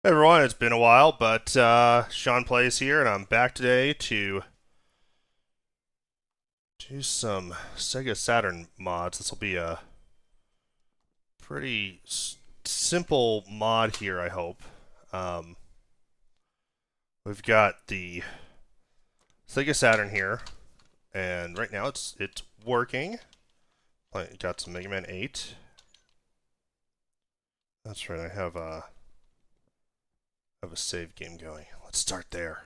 Hey everyone, it's been a while, but Sean Plays here, and I'm back today to do some Sega Saturn mods. This will be a pretty simple mod here, I hope. Um, we've got the Sega Saturn here, and right now it's working. Got some Mega Man 8. That's right, I have a save game going. Let's start there.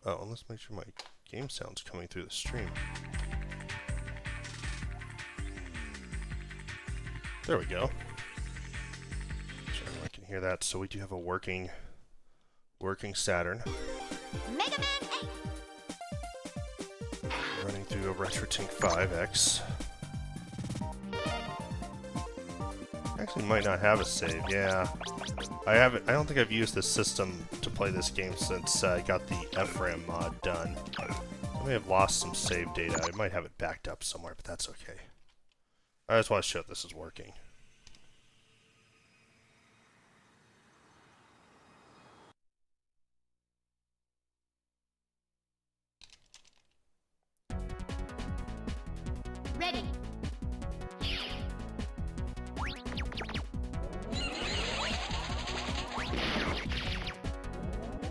Oh, and let's make sure my game sound's coming through the stream. There we go. Sure, I can hear that. So we do have a working Saturn. Mega Man 8. Running through a RetroTink 5X. Actually might not have a save, yeah. I don't think I've used this system to play this game since I got the FRAM mod done. I may have lost some save data. I might have it backed up somewhere, but that's okay. I just want to show if this is working. Ready.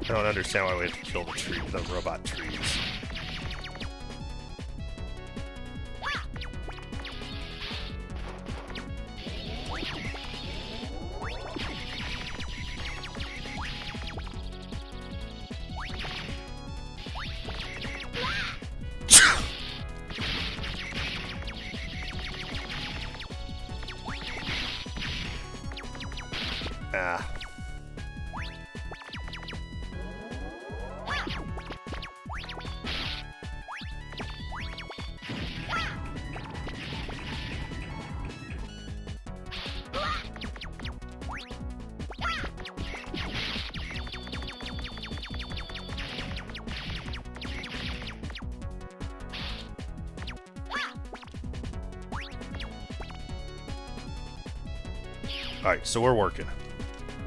I don't understand why we have to kill the robot trees. Ah. Alright, so we're working.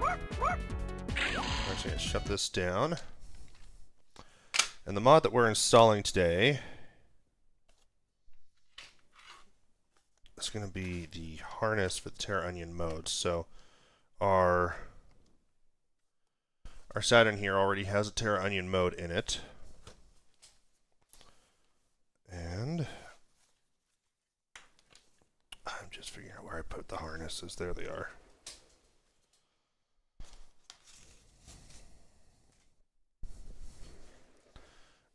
Actually, gonna shut this down. And the mod that we're installing today is going to be the harness for the TerraOnion mode. So our Saturn here already has a TerraOnion mode in it. And I'm just figuring out where I put the harnesses. There they are.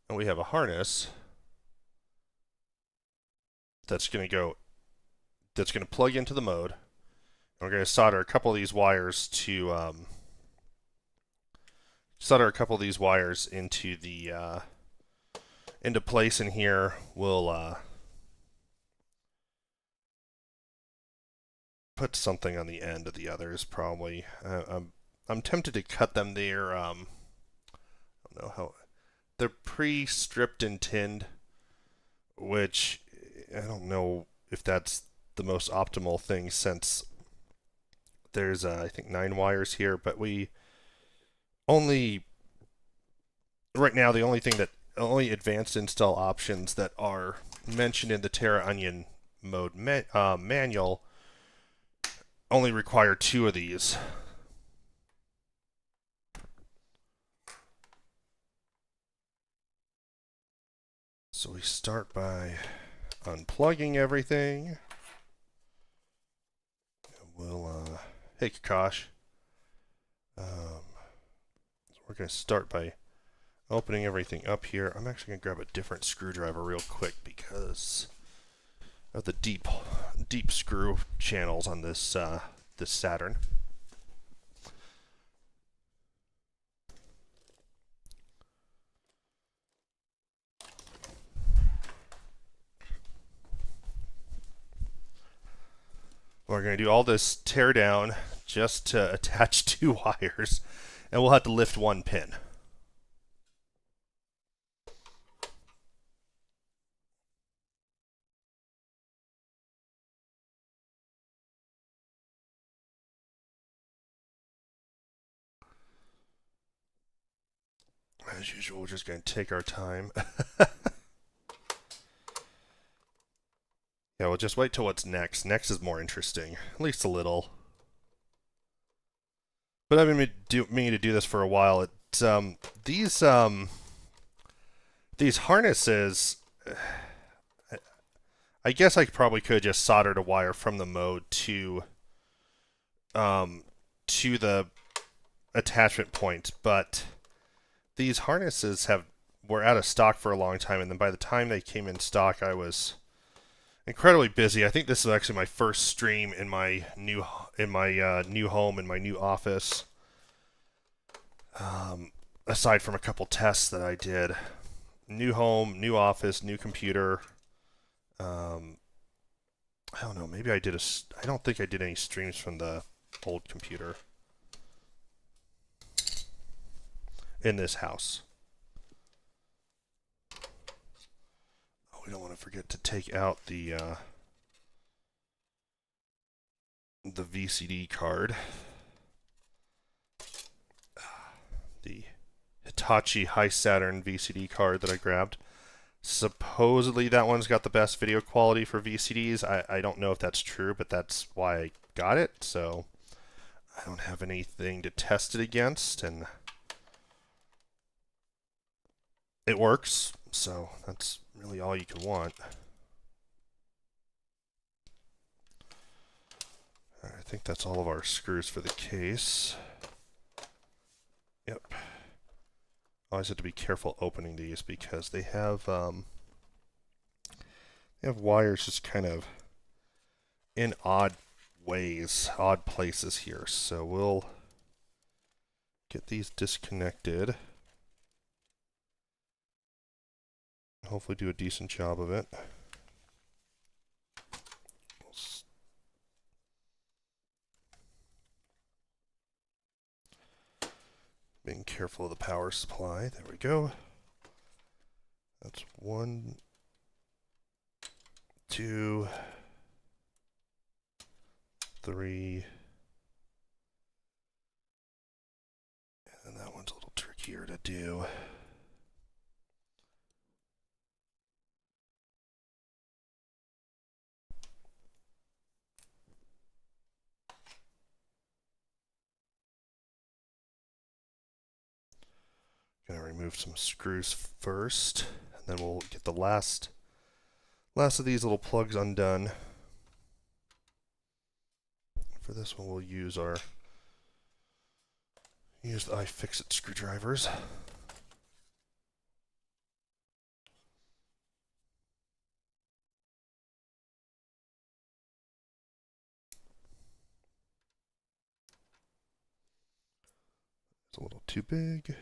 And we have a harness that's going to plug into the mode. And we're going to solder a couple of these wires to into the into place in here. We'll put something on the end of the others probably. I'm tempted to cut them there. I don't know how. They're pre-stripped and tinned, which I don't know if that's the most optimal thing since there's, I think, 9 wires here, but we only, right now, the only advanced install options that are mentioned in the TerraOnion mode manual only require 2 of these. So we start by unplugging everything. We'll, hey Kakash. We're going to start by opening everything up here. I'm actually going to grab a different screwdriver real quick because of the deep screw channels on this this Saturn. We're going to do all this tear down just to attach 2 wires, and we'll have to lift 1 pin. As usual, we're just going to take our time. Yeah, we'll just wait till what's next. Next is more interesting, at least a little. But I've been meaning to do this for a while. It's these harnesses. I guess I probably could just soldered a wire from the mode to the attachment point, but these harnesses were out of stock for a long time, and then by the time they came in stock, I was incredibly busy. I think this is actually my first stream in my new home, in my new office. Aside from a couple tests that I did, new home, new office, new computer. I don't know. Maybe I did I don't think I did any streams from the old computer in this house. We don't want to forget to take out the VCD card. The Hitachi High Saturn VCD card that I grabbed. Supposedly that one's got the best video quality for VCDs. I don't know if that's true, but that's why I got it. So I don't have anything to test it against, and it works. So that's really all you can want. All right, I think that's all of our screws for the case. Yep. Always have to be careful opening these because they have wires just kind of in odd ways, odd places here. So we'll get these disconnected. Hopefully do a decent job of it. Being careful of the power supply. There we go. That's 1, 2, 3. And that one's a little trickier to do. Gonna remove some screws first, and then we'll get the last of these little plugs undone. For this one, we'll use the iFixit screwdrivers. It's a little too big.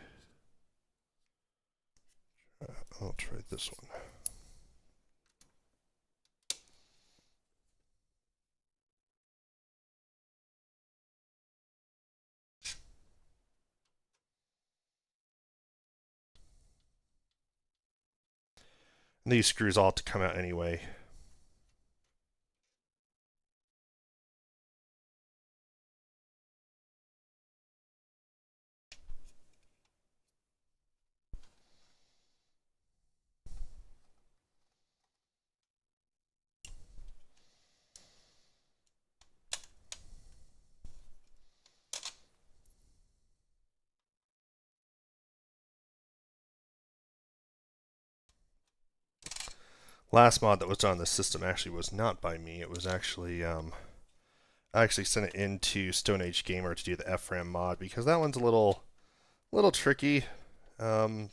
I'll try this one. And these screws all have to come out anyway. Last mod that was done on this system actually was not by me. It was actually, I actually sent it into Stone Age Gamer to do the FRAM mod because that one's a little tricky. That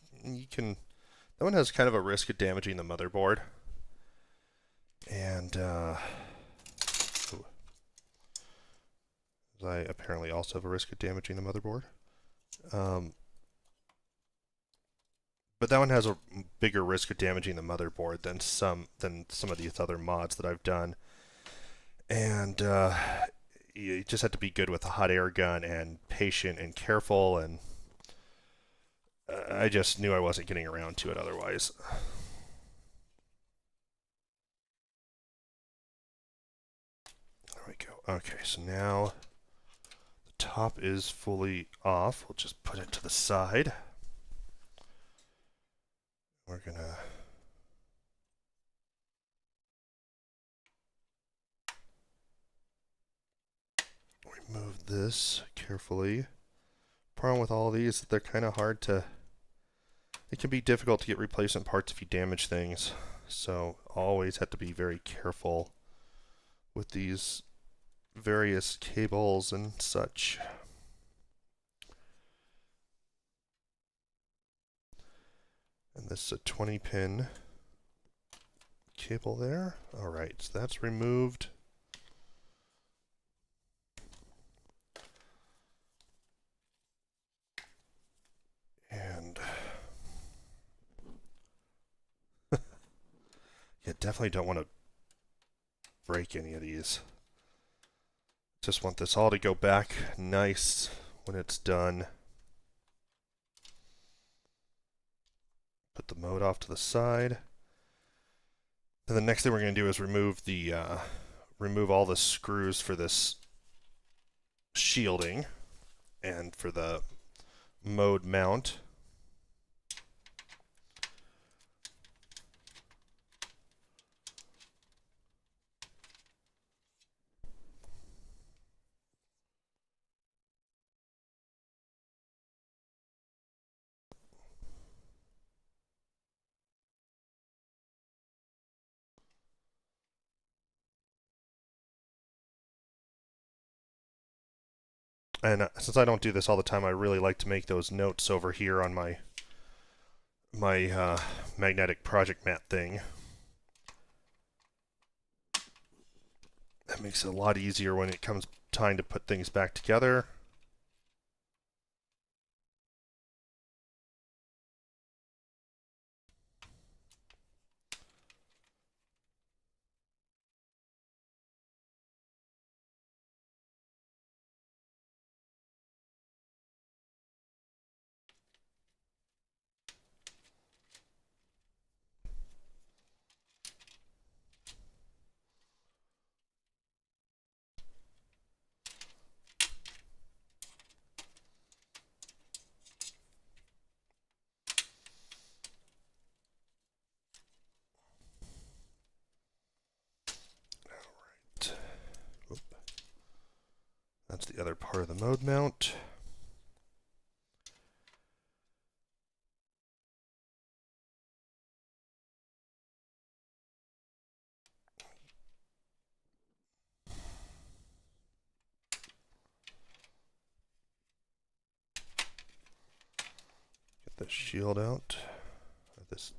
one has kind of a risk of damaging the motherboard. And, I apparently also have a risk of damaging the motherboard. But that one has a bigger risk of damaging the motherboard than some of these other mods that I've done. And you just have to be good with a hot air gun and patient and careful, and I just knew I wasn't getting around to it otherwise. There we go. Okay, so now the top is fully off. We'll just put it to the side. We're gonna remove this carefully. Problem with all these is that they're kind of hard to... It can be difficult to get replacement parts if you damage things. So always have to be very careful with these various cables and such. And this is a 20-pin cable there. Alright, so that's removed. And yeah, definitely don't want to break any of these. Just want this all to go back nice when it's done. Put the mode off to the side. Then the next thing we're going to do is remove the remove all the screws for this shielding and for the mode mount. And since I don't do this all the time, I really like to make those notes over here on my magnetic project mat thing. That makes it a lot easier when it comes time to put things back together. That's the other part of the mode mount. Get the shield out. This.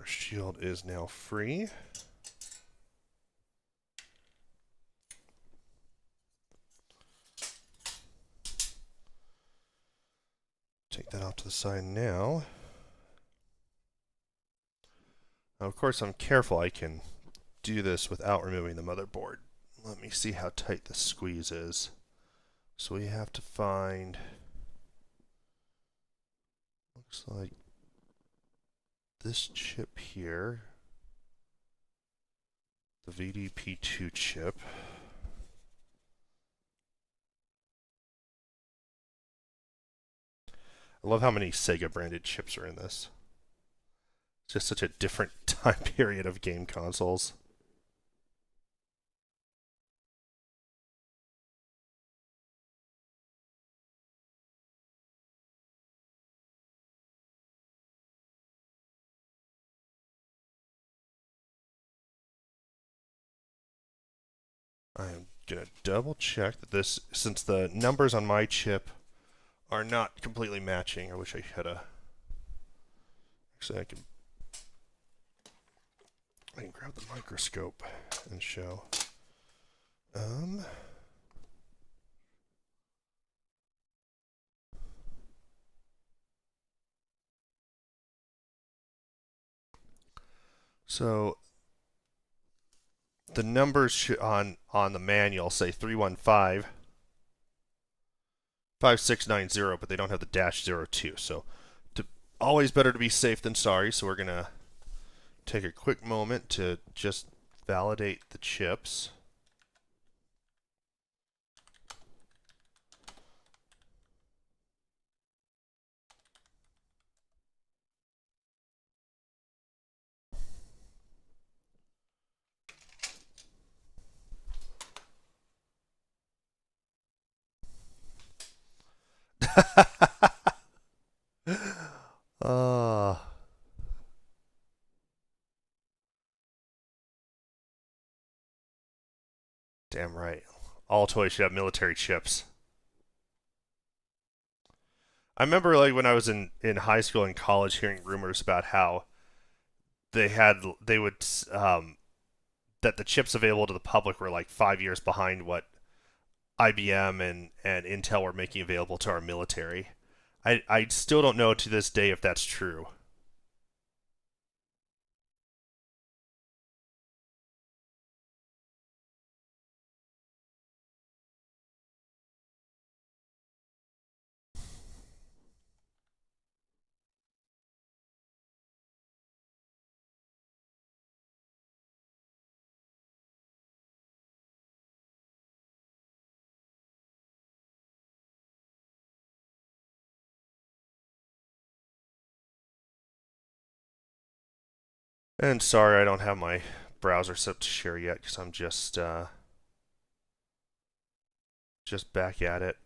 shield is now free. Take that off to the side now. Now, of course, I'm careful. I can do this without removing the motherboard. Let me see how tight the squeeze is. So we have to find... Looks like this chip here. The VDP2 chip. I love how many Sega branded chips are in this. It's just such a different time period of game consoles. I'm going to double check that this, since the numbers on my chip are not completely matching. I wish I had a... Actually, I can grab the microscope and show. So the numbers on the manual say 315 5690, but they don't have the -02. So always better to be safe than sorry. So we're gonna take a quick moment to just validate the chips. uh, damn right. All toys should have military chips. I remember like when I was in high school and college hearing rumors about how they would that the chips available to the public were like 5 years behind what IBM and Intel were making available to our military. I still don't know to this day if that's true. And sorry, I don't have my browser set to share yet because I'm just back at it.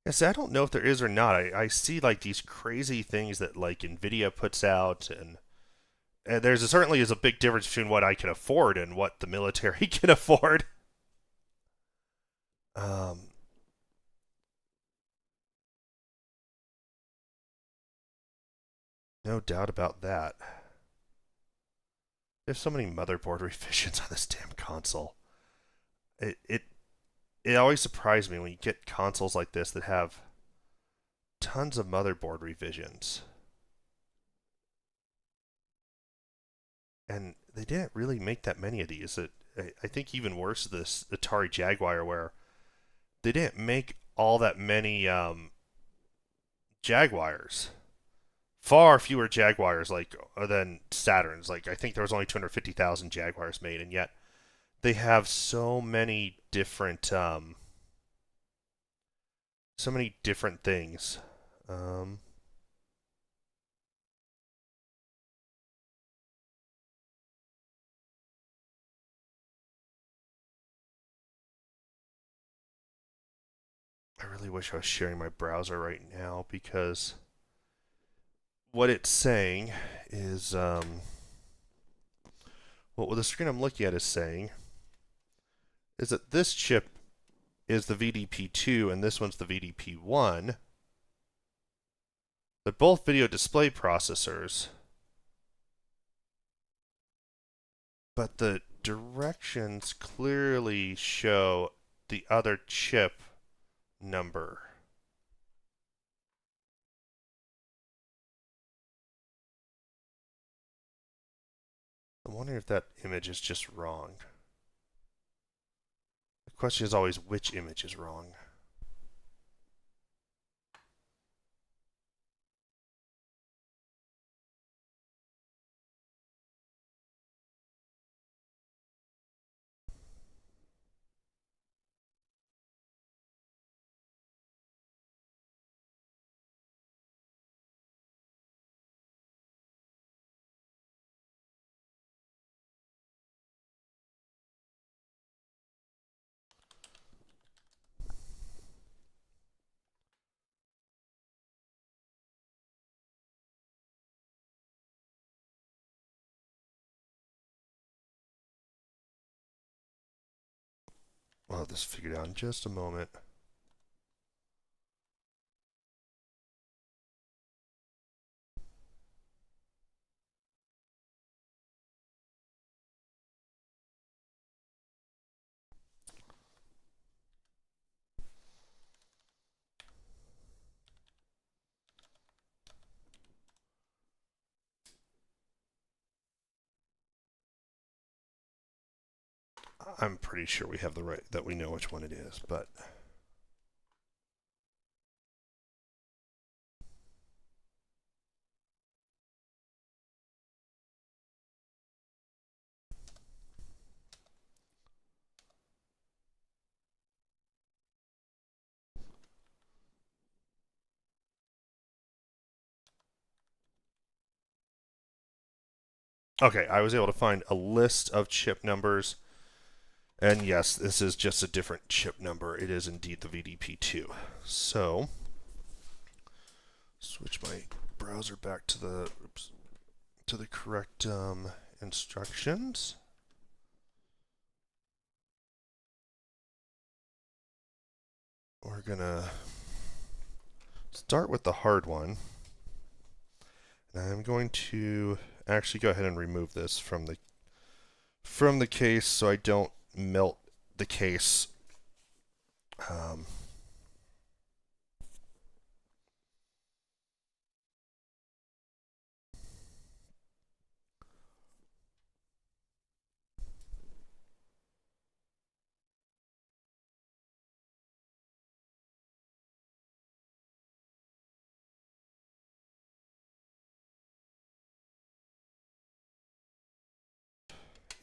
Yes, I don't know if there is or not. I see like these crazy things that like Nvidia puts out, and certainly is a big difference between what I can afford and what the military can afford. Um, no doubt about that. There's so many motherboard revisions on this damn console. It it it always surprises me when you get consoles like this that have tons of motherboard revisions. And they didn't really make that many of these. I think even worse is this Atari Jaguar, where they didn't make all that many Jaguars. Far fewer Jaguars like than Saturns. Like I think there was only 250,000 Jaguars made, and yet they have so many different things. Um, I really wish I was sharing my browser right now because what it's saying is what the screen I'm looking at is saying is that this chip is the VDP2 and this one's the VDP1. They're both video display processors, but the directions clearly show the other chip number. I'm wondering if that image is just wrong. The question is always which image is wrong. We'll have this figured out in just a moment. I'm pretty sure we have the right, that we know which one it is, but okay, I was able to find a list of chip numbers. And yes, this is just a different chip number. It is indeed the VDP2. So, switch my browser back to the correct instructions. We're gonna start with the hard one. And I'm going to actually go ahead and remove this from the case so I don't melt the case.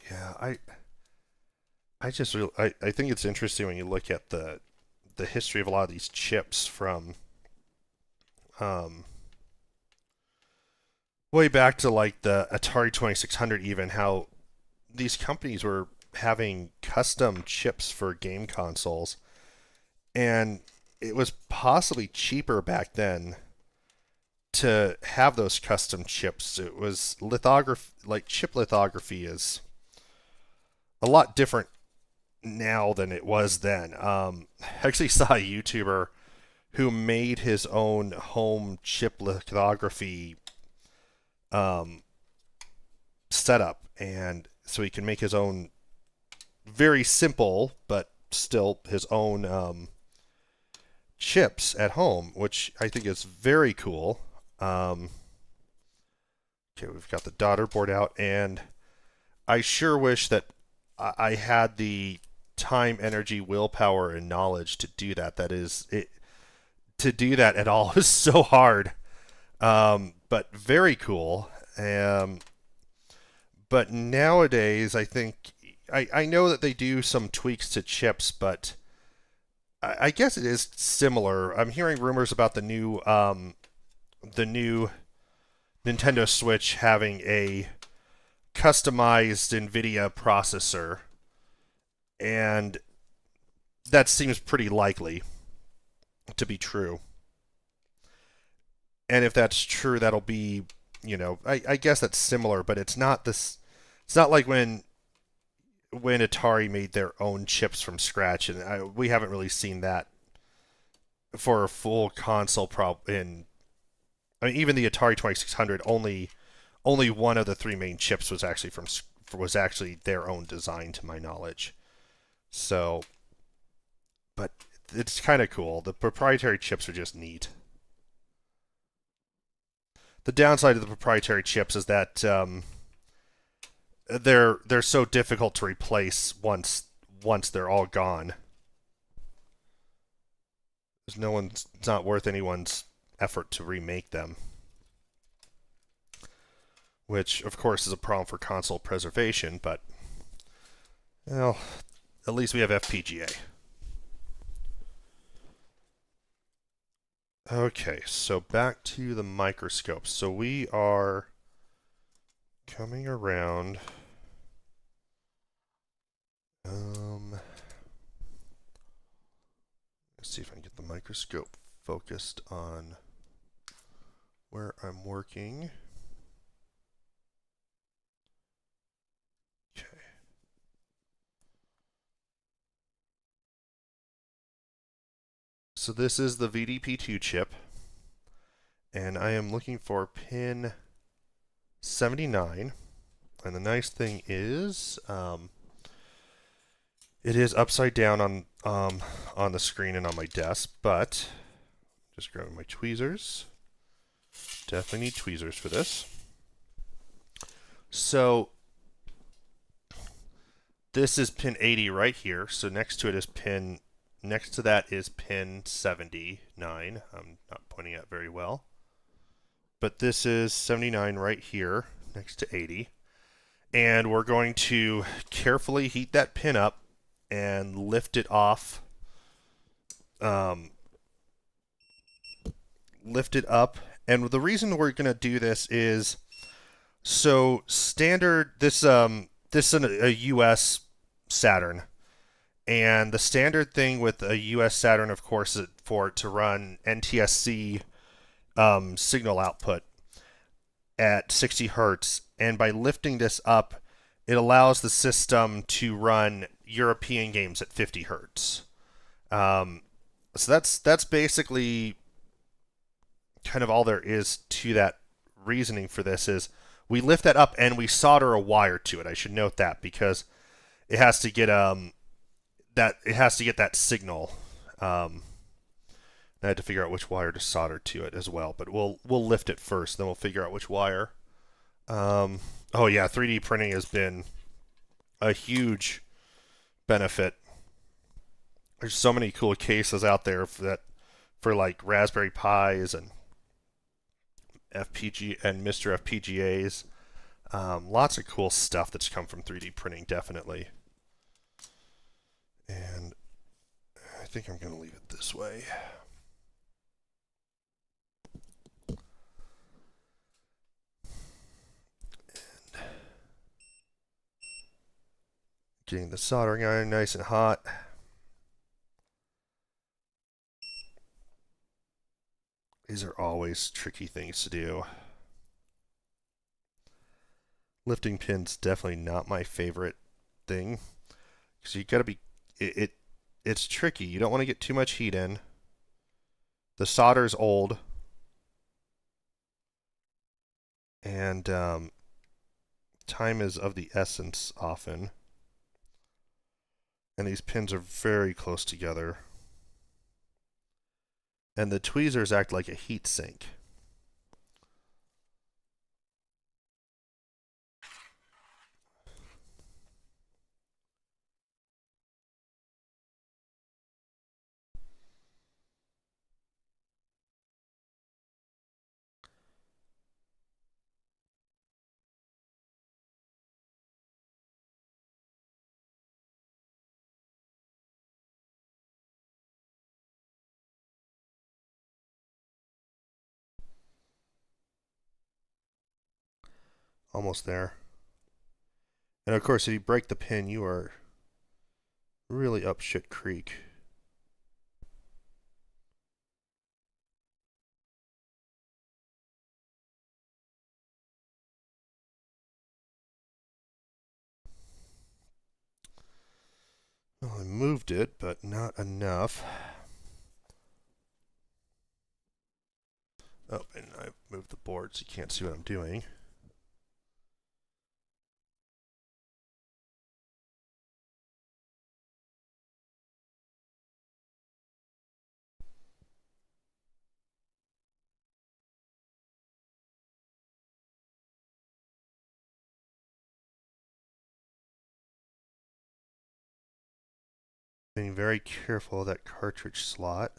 Yeah, I just really, I think it's interesting when you look at the history of a lot of these chips from way back to like the Atari 2600 even, how these companies were having custom chips for game consoles, and it was possibly cheaper back then to have those custom chips. It was lithography, like chip lithography is a lot different now than it was then. I actually saw a YouTuber who made his own home chip lithography setup, and so he can make his own very simple but still his own chips at home, which I think is very cool. Okay, we've got the daughter board out, and I sure wish that I had the time, energy, willpower, and knowledge to do that. That is, to do that at all is so hard, but very cool. But nowadays, I think I know that they do some tweaks to chips, but I guess it is similar. I'm hearing rumors about the new Nintendo Switch having a customized NVIDIA processor, and that seems pretty likely to be true. And if that's true, that'll be, I guess that's similar, but it's not this. It's not like when when Atari made their own chips from scratch, and we haven't really seen that for a full console. I mean, even the Atari 2600, only one of the three main chips was actually their own design, to my knowledge. So, but it's kind of cool. The proprietary chips are just neat. The downside of the proprietary chips is that they're so difficult to replace once they're all gone. It's not worth anyone's effort to remake them, which of course is a problem for console preservation. But well, at least we have FPGA. Okay, so back to the microscope. So we are coming around. Let's see if I can get the microscope focused on where I'm working. Okay. So this is the VDP2 chip, and I am looking for pin 79. And the nice thing is, it is upside down on the screen and on my desk, but just grabbing my tweezers. Definitely need tweezers for this. So this is pin 80 right here. So next to that is pin 79. I'm not pointing at very well. But this is 79 right here next to 80. And we're going to carefully heat that pin up and lift it off. Lift it up. And the reason we're going to do this is so standard. This is a US Saturn. And the standard thing with a US Saturn, of course, is for it to run NTSC signal output at 60 hertz. And by lifting this up, it allows the system to run European games at 50 hertz. So that's basically kind of all there is to that reasoning for this. Is we lift that up and we solder a wire to it. I should note that because it has to get that signal. I had to figure out which wire to solder to it as well, but we'll lift it first, then we'll figure out which wire. Oh yeah, 3D printing has been a huge benefit. There's so many cool cases out there for like Raspberry Pis and FPG and Mr. FPGAs. Lots of cool stuff that's come from 3D printing, definitely. And I think I'm going to leave it this way. Getting the soldering iron nice and hot. These are always tricky things to do. Lifting pins definitely not my favorite thing because you got to be it's tricky. You don't want to get too much heat in. The solder's old, and time is of the essence often. And these pins are very close together. And the tweezers act like a heat sink. Almost there. And of course, if you break the pin, you are really up shit creek. moved it, but not enough. Oh, and I moved the board so you can't see what I'm doing. Being very careful of that cartridge slot.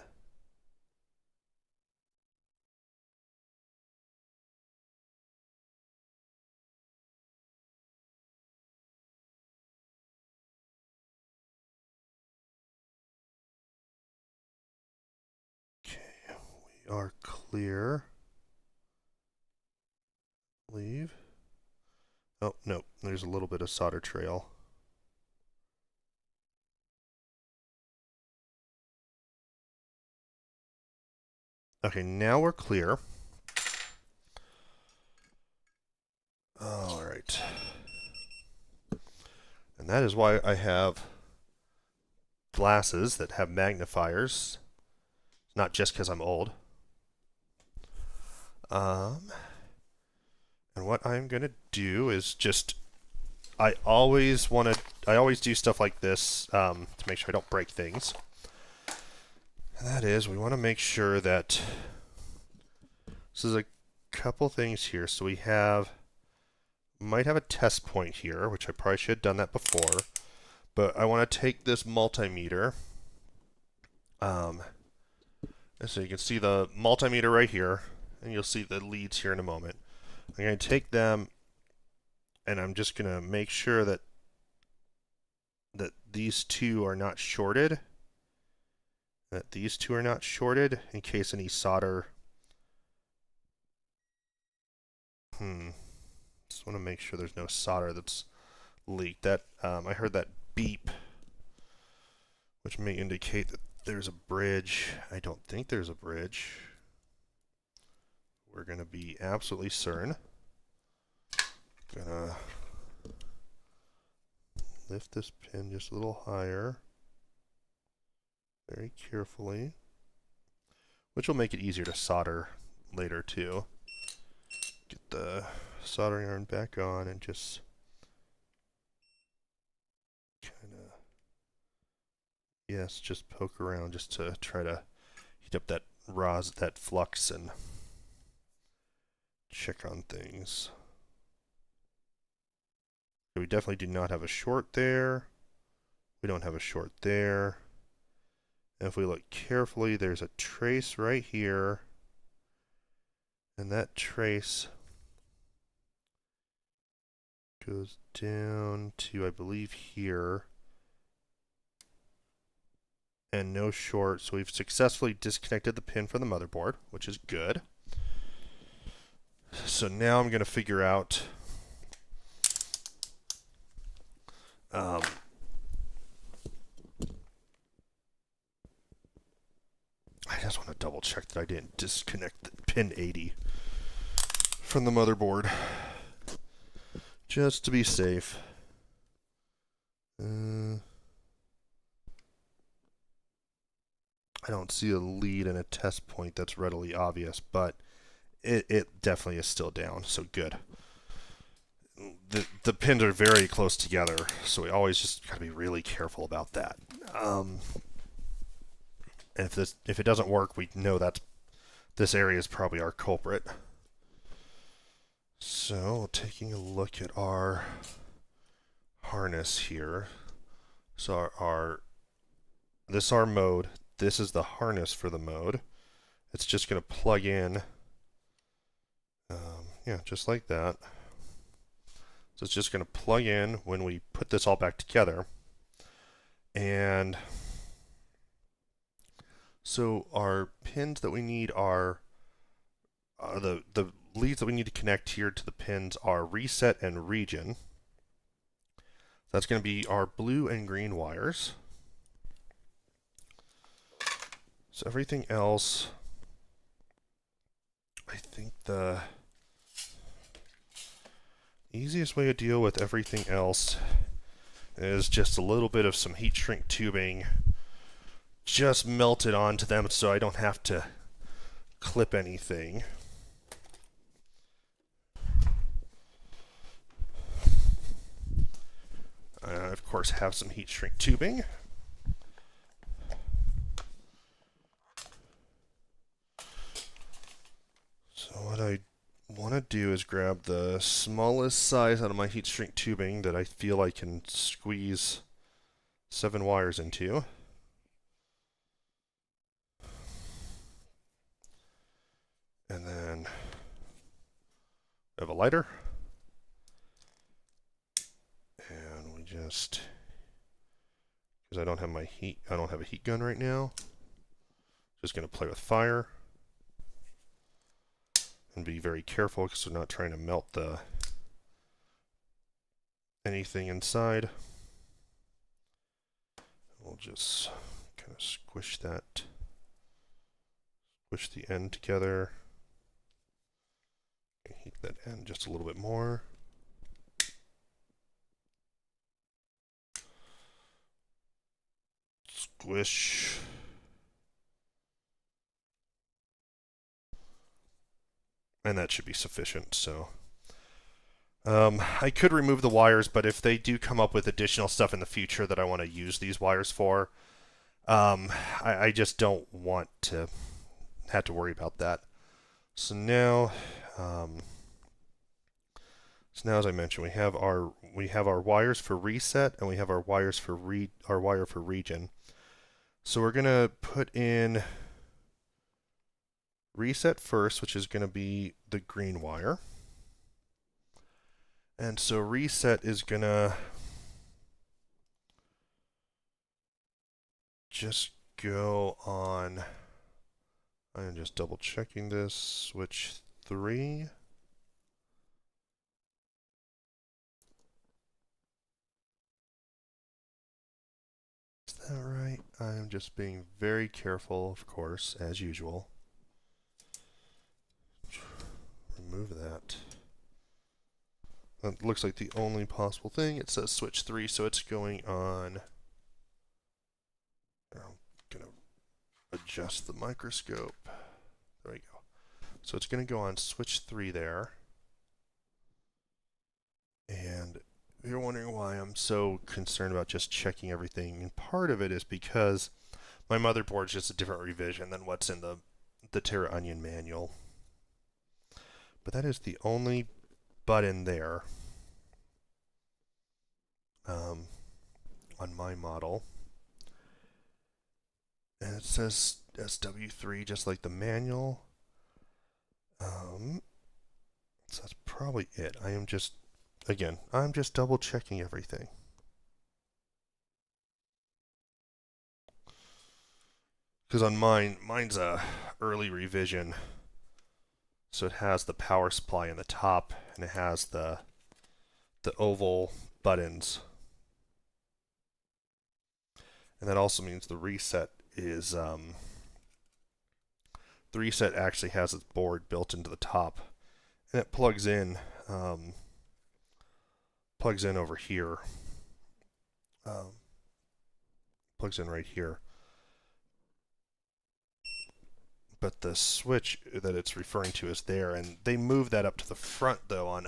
Okay, we are clear. Leave. Oh, no, there's a little bit of solder trail. Okay, now we're clear. All right. And that is why I have glasses that have magnifiers. Not just because I'm old. And what I'm going to do is just... I always do stuff like this to make sure I don't break things. And that is, we want to make sure that... So there's a couple things here. So we might have a test point here, which I probably should have done that before. But I want to take this multimeter. So you can see the multimeter right here, and you'll see the leads here in a moment. I'm going to take them, and I'm just going to make sure that these two are not shorted. That these two are not shorted in case any solder. Just want to make sure there's no solder that's leaked. That I heard that beep, which may indicate that there's a bridge. I don't think there's a bridge. We're going to be absolutely certain. Gonna lift this pin just a little higher, very carefully, which will make it easier to solder later too. Get the soldering iron back on and just kind of, yes, just poke around just to try to heat up that flux and check on things. We definitely do not have a short there. We don't have a short there. And if we look carefully, there's a trace right here. And that trace goes down to, I believe, here. And no short, so we've successfully disconnected the pin from the motherboard, which is good. So now I'm going to figure out I just want to double check that I didn't disconnect the pin 80 from the motherboard, just to be safe. I don't see a lead and a test point that's readily obvious, but it definitely is still down, so good. The pins are very close together, so we always just got to be really careful about that. And if it doesn't work, we know that this area is probably our culprit. So, taking a look at our harness here. So this is our mode. This is the harness for the mode. It's just going to plug in. Yeah, just like that. So it's just going to plug in when we put this all back together. And so our pins that we need are the leads that we need to connect here to the pins are reset and region. That's going to be our blue and green wires. So everything else, I think the easiest way to deal with everything else is just a little bit of some heat shrink tubing just melted onto them so I don't have to clip anything. I, of course, have some heat shrink tubing. So what I want to do is grab the smallest size out of my heat shrink tubing that I feel I can squeeze 7 wires into. And then I have a lighter. And we just, because I don't have a heat gun right now. Just going to play with fire. And be very careful because we're not trying to melt anything inside. We'll just kind of squish the end together. Heat that end just a little bit more. Squish. And that should be sufficient, so. I could remove the wires, but if they do come up with additional stuff in the future that I want to use these wires for, I just don't want to have to worry about that. So now, as I mentioned, we have our wires for reset, and we have our wires for wire for region. So we're gonna put in reset first, which is going to be the green wire. And so reset is going to just go on, I'm just double checking this, switch 3. Is that right? I'm just being very careful, of course, as usual. Remove that. That looks like the only possible thing. It says switch 3, so it's going on. I'm going to adjust the microscope. There we go. So it's going to go on switch 3 there. And you're wondering why I'm so concerned about just checking everything. And part of it is because my motherboard's just a different revision than what's in the TerraOnion manual. But that is the only button there on my model. And it says SW3 just like the manual. So that's probably it. I'm just double checking everything. Because on mine's a early revision. So it has the power supply in the top, and it has the oval buttons. And that also means the reset is the reset actually has its board built into the top, and it plugs in over here. Plugs in right here. But the switch that it's referring to is there, and they move that up to the front though on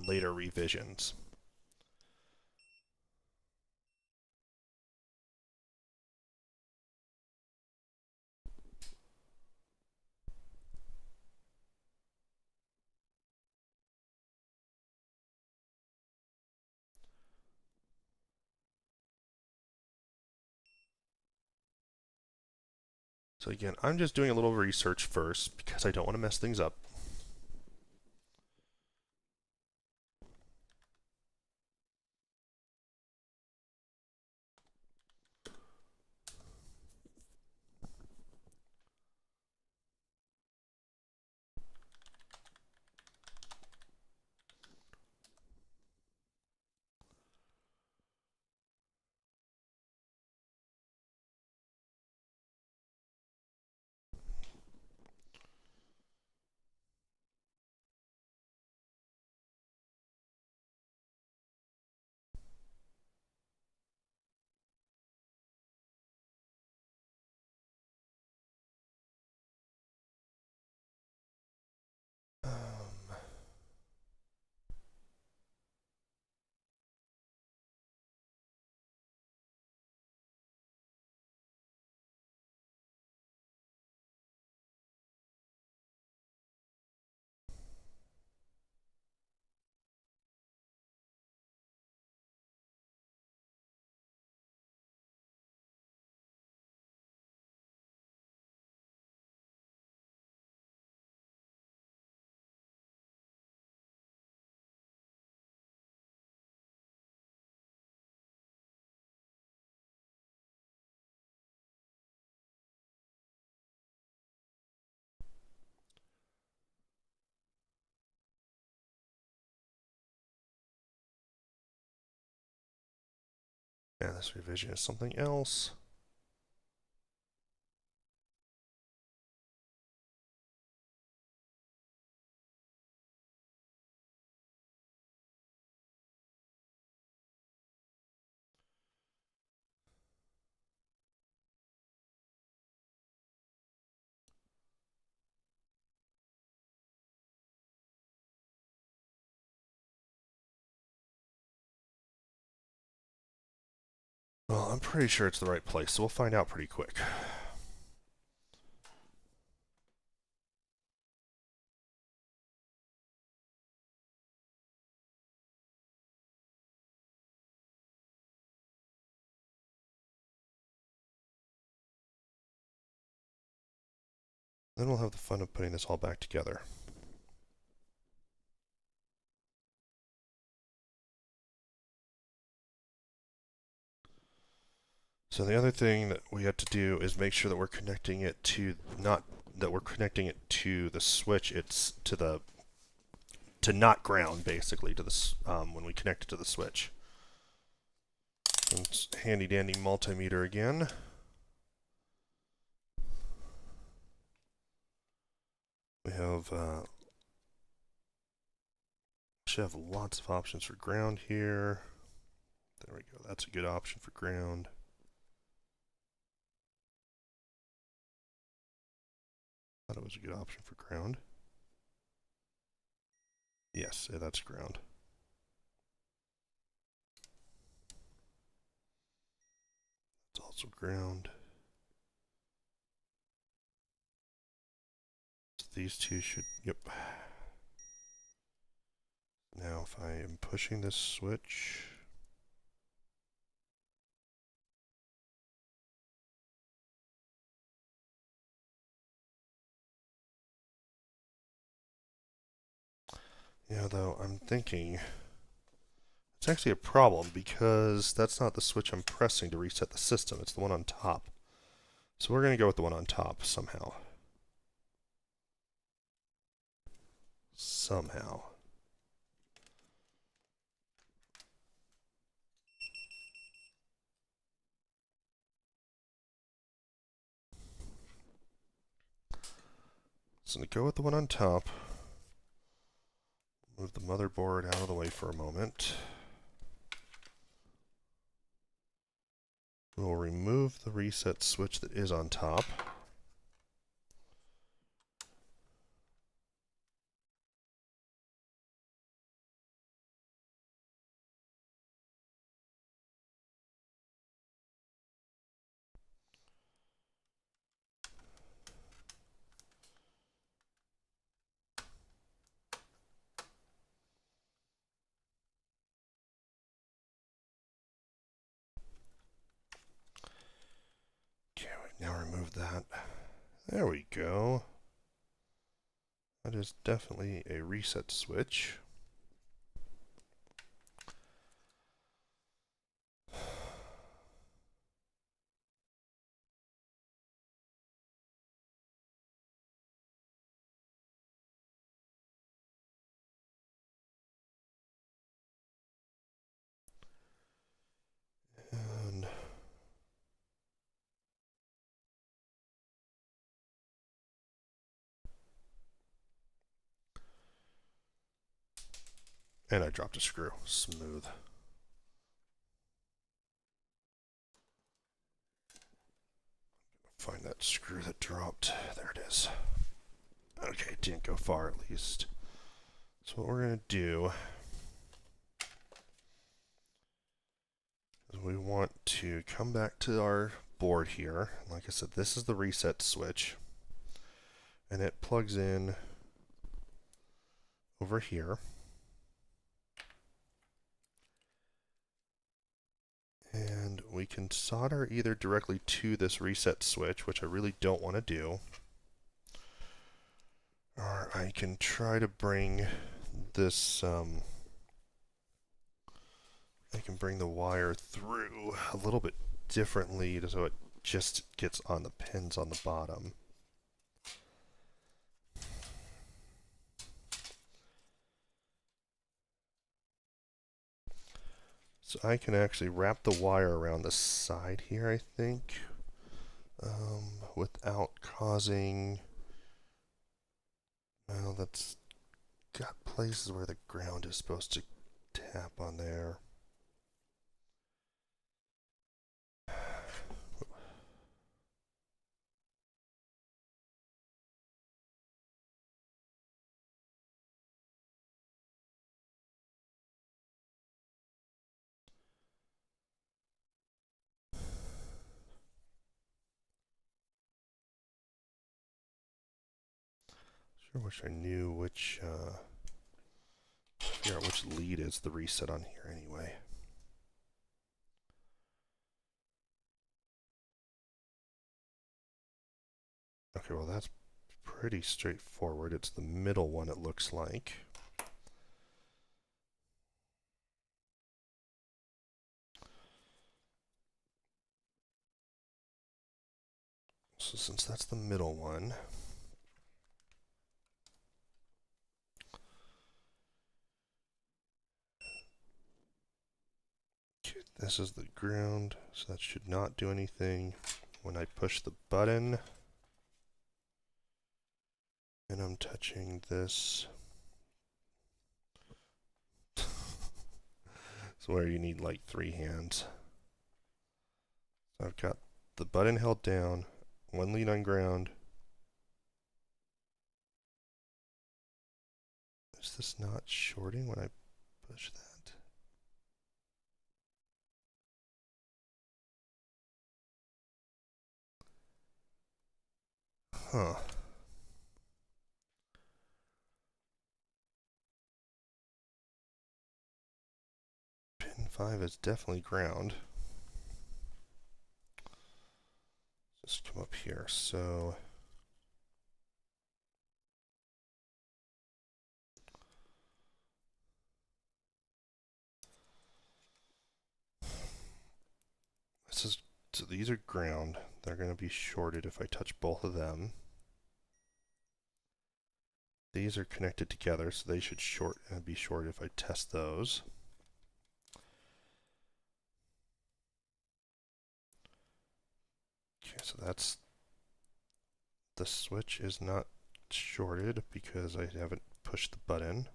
later revisions. So again, I'm just doing a little research first because I don't want to mess things up. And this revision is something else. Well, I'm pretty sure it's the right place, so we'll find out pretty quick. Then we'll have the fun of putting this all back together. So the other thing that we have to do is make sure that we're connecting it to the switch. It's to not ground, basically, to the when we connect it to the switch. It's handy dandy multimeter again. We should have lots of options for ground here. There we go. That's a good option for ground. Thought it was a good option for ground. Yes, that's ground. It's also ground. So these two should, yep. Now if I am pushing this switch, though I'm thinking it's actually a problem because that's not the switch I'm pressing to reset the system. It's the one on top. So we're going to go with the one on top somehow. Somehow. So to go with the one on top, move the motherboard out of the way for a moment. We'll remove the reset switch that is on top. Okay, we've now removed that. There we go. That is definitely a reset switch. And I dropped a screw. Smooth. Find that screw that dropped. There it is. Okay, it didn't go far at least. So what we're going to do is we want to come back to our board here. Like I said, this is the reset switch. And it plugs in over here. And we can solder either directly to this reset switch, which I really don't want to do, or I can try to bring this, I can bring the wire through a little bit differently so it just gets on the pins on the bottom. So I can actually wrap the wire around the side here, I think, without causing... Well, that's got places where the ground is supposed to tap on there. Sure wish I knew which, figure out which lead is the reset on here anyway. Okay, well that's pretty straightforward. It's the middle one, it looks like. So since that's the middle one, this is the ground, so that should not do anything. When I push the button, and I'm touching this, it's where you need like 3 hands. So I've got the button held down, one lead on ground. Is this not shorting when I push that? Huh. Pin 5 is definitely ground. Just come up here. So so these are ground. They're going to be shorted if I touch both of them. These are connected together, so they should be short if I test those. Okay, so that's... The switch is not shorted because I haven't pushed the button.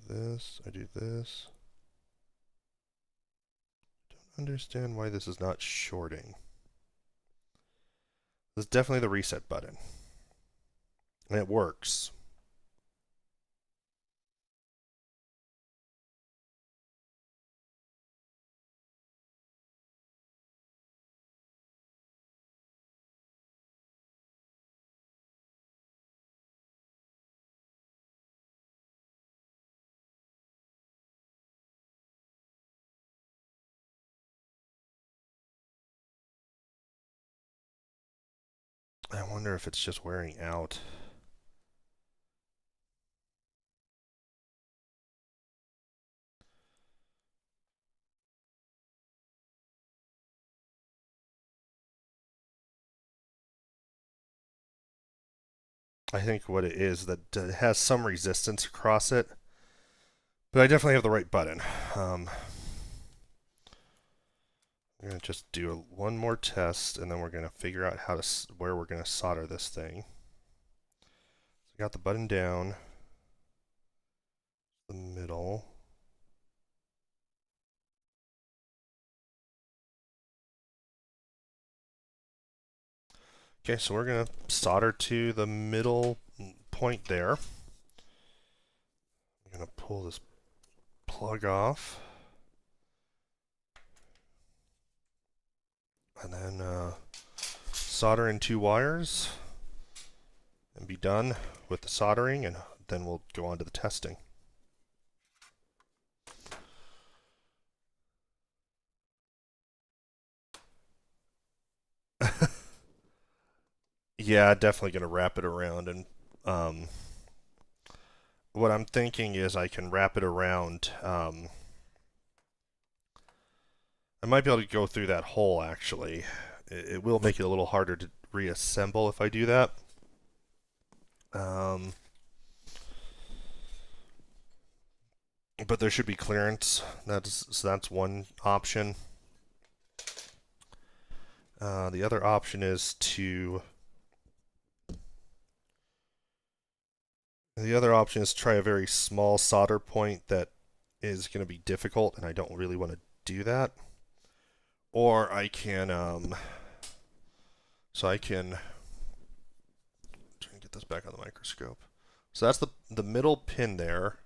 I do this. Don't understand why this is not shorting. This is definitely the reset button. And it works. I wonder if it's just wearing out. I think what it is that it has some resistance across it, but I definitely have the right button. I'm going to just do one more test, and then we're going to figure out where we're going to solder this thing. So I got the button down, the middle. Okay, so we're going to solder to the middle point there. I'm going to pull this plug off. And then solder in 2 wires and be done with the soldering, and then we'll go on to the testing. Yeah, definitely going to wrap it around, and what I'm thinking is I can wrap it around. I might be able to go through that hole, actually. It will make it a little harder to reassemble if I do that. but there should be clearance. That's one option. The other option is to try a very small solder point that is going to be difficult, and I don't really want to do that. Or I can, try and get this back on the microscope. So that's the middle pin there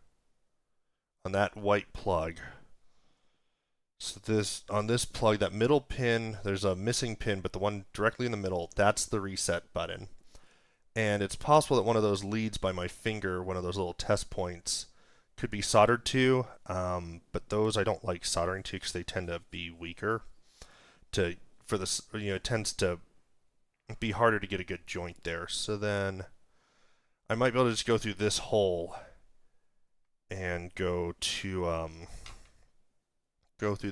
on that white plug. So on this plug, that middle pin, there's a missing pin, but the one directly in the middle, that's the reset button. And it's possible that one of those leads by my finger, one of those little test points, could be soldered to, but those I don't like soldering to because they tend to be weaker. It tends to be harder to get a good joint there. So then I might be able to just go through this hole and go through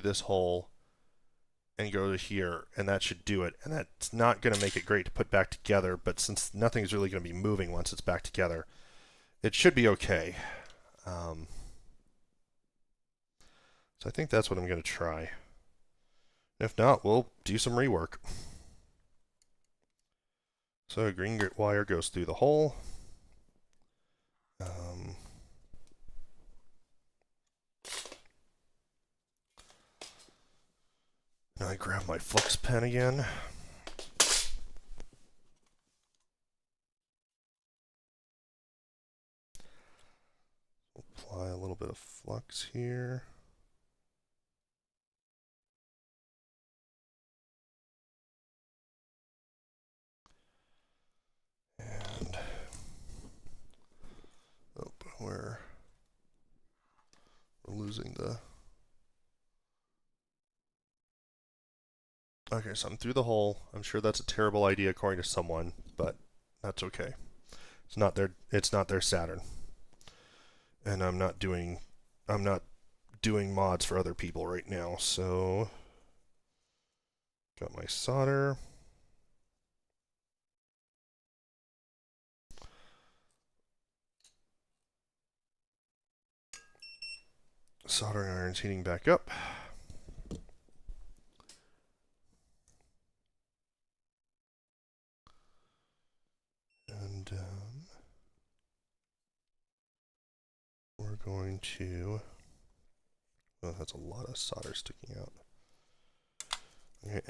this hole and go to here, and that should do it. And that's not going to make it great to put back together, but since nothing's really going to be moving once it's back together, it should be okay. So I think that's what I'm going to try. If not, we'll do some rework. So green wire goes through the hole. Now I grab my flux pen again. Apply a little bit of flux here. And we're losing the... Okay, so I'm through the hole. I'm sure that's a terrible idea according to someone, but that's okay. It's not their Saturn. And I'm not doing mods for other people right now, so got my solder. Soldering iron's heating back up. And we're going to... Oh, that's a lot of solder sticking out. Okay,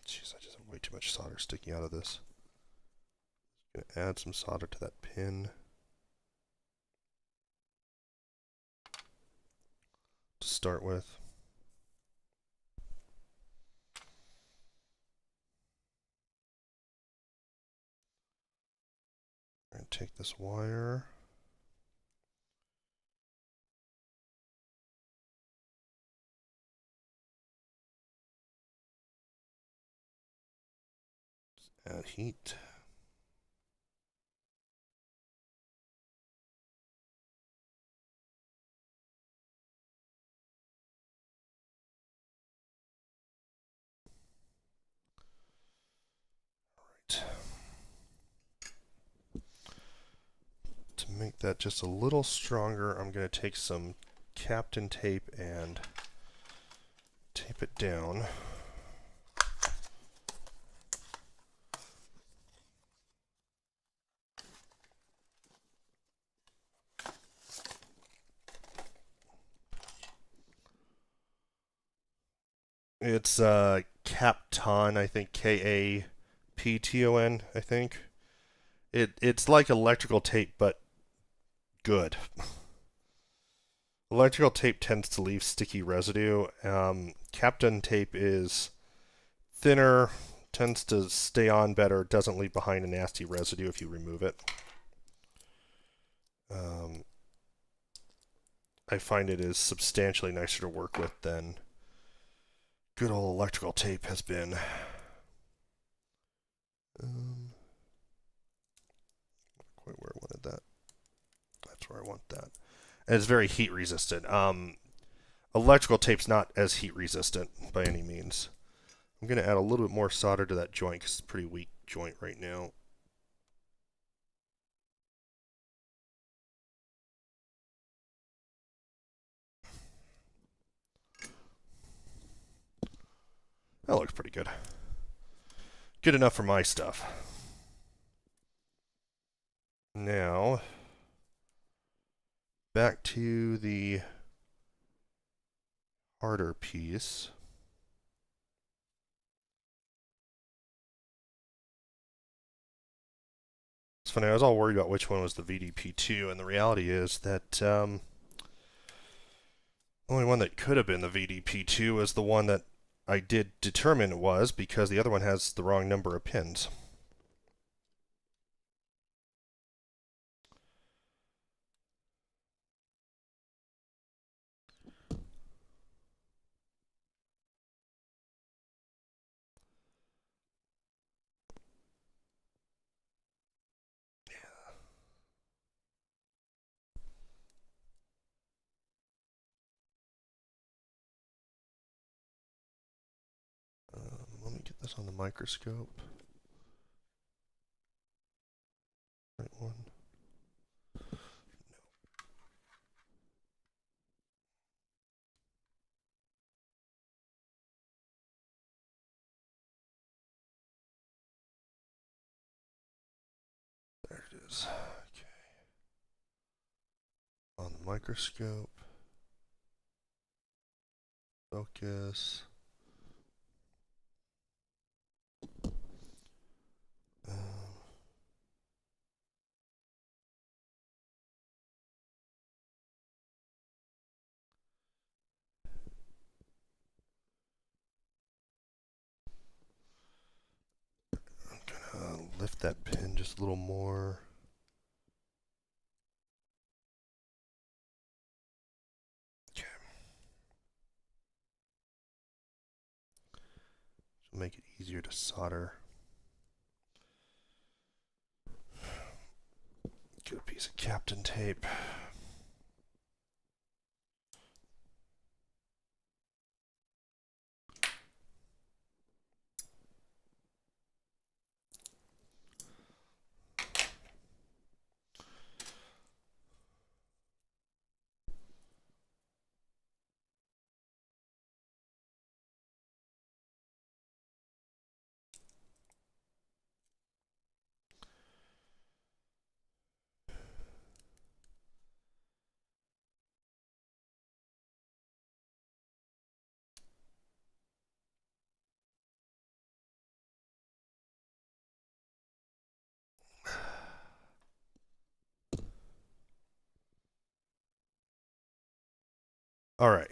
jeez, I just have way too much solder sticking out of this. I'm gonna add some solder to that pin. To start with. I'm gonna take this wire. Add heat. Alright. To make that just a little stronger, I'm going to take some Captain tape and tape it down. It's Kapton, I think, Kapton, I think. It's like electrical tape, but good. Electrical tape tends to leave sticky residue. Kapton tape is thinner, tends to stay on better, doesn't leave behind a nasty residue if you remove it. I find it is substantially nicer to work with than good old electrical tape has been. Quite where I wanted that. That's where I want that. And it's very heat resistant. Electrical tape's not as heat resistant by any means. I'm going to add a little bit more solder to that joint because it's a pretty weak joint right now. That looks pretty good. Good enough for my stuff. Now, back to the harder piece. It's funny, I was all worried about which one was the VDP2, and the reality is that the only one that could have been the VDP2 was the one that I did determine it was, because the other one has the wrong number of pins. Let me get this on the microscope. Right one. There it is. Okay. On the microscope. Focus. I'm gonna lift that pin just a little more. Okay. So make it easier to solder. Get a piece of Captain tape. All right.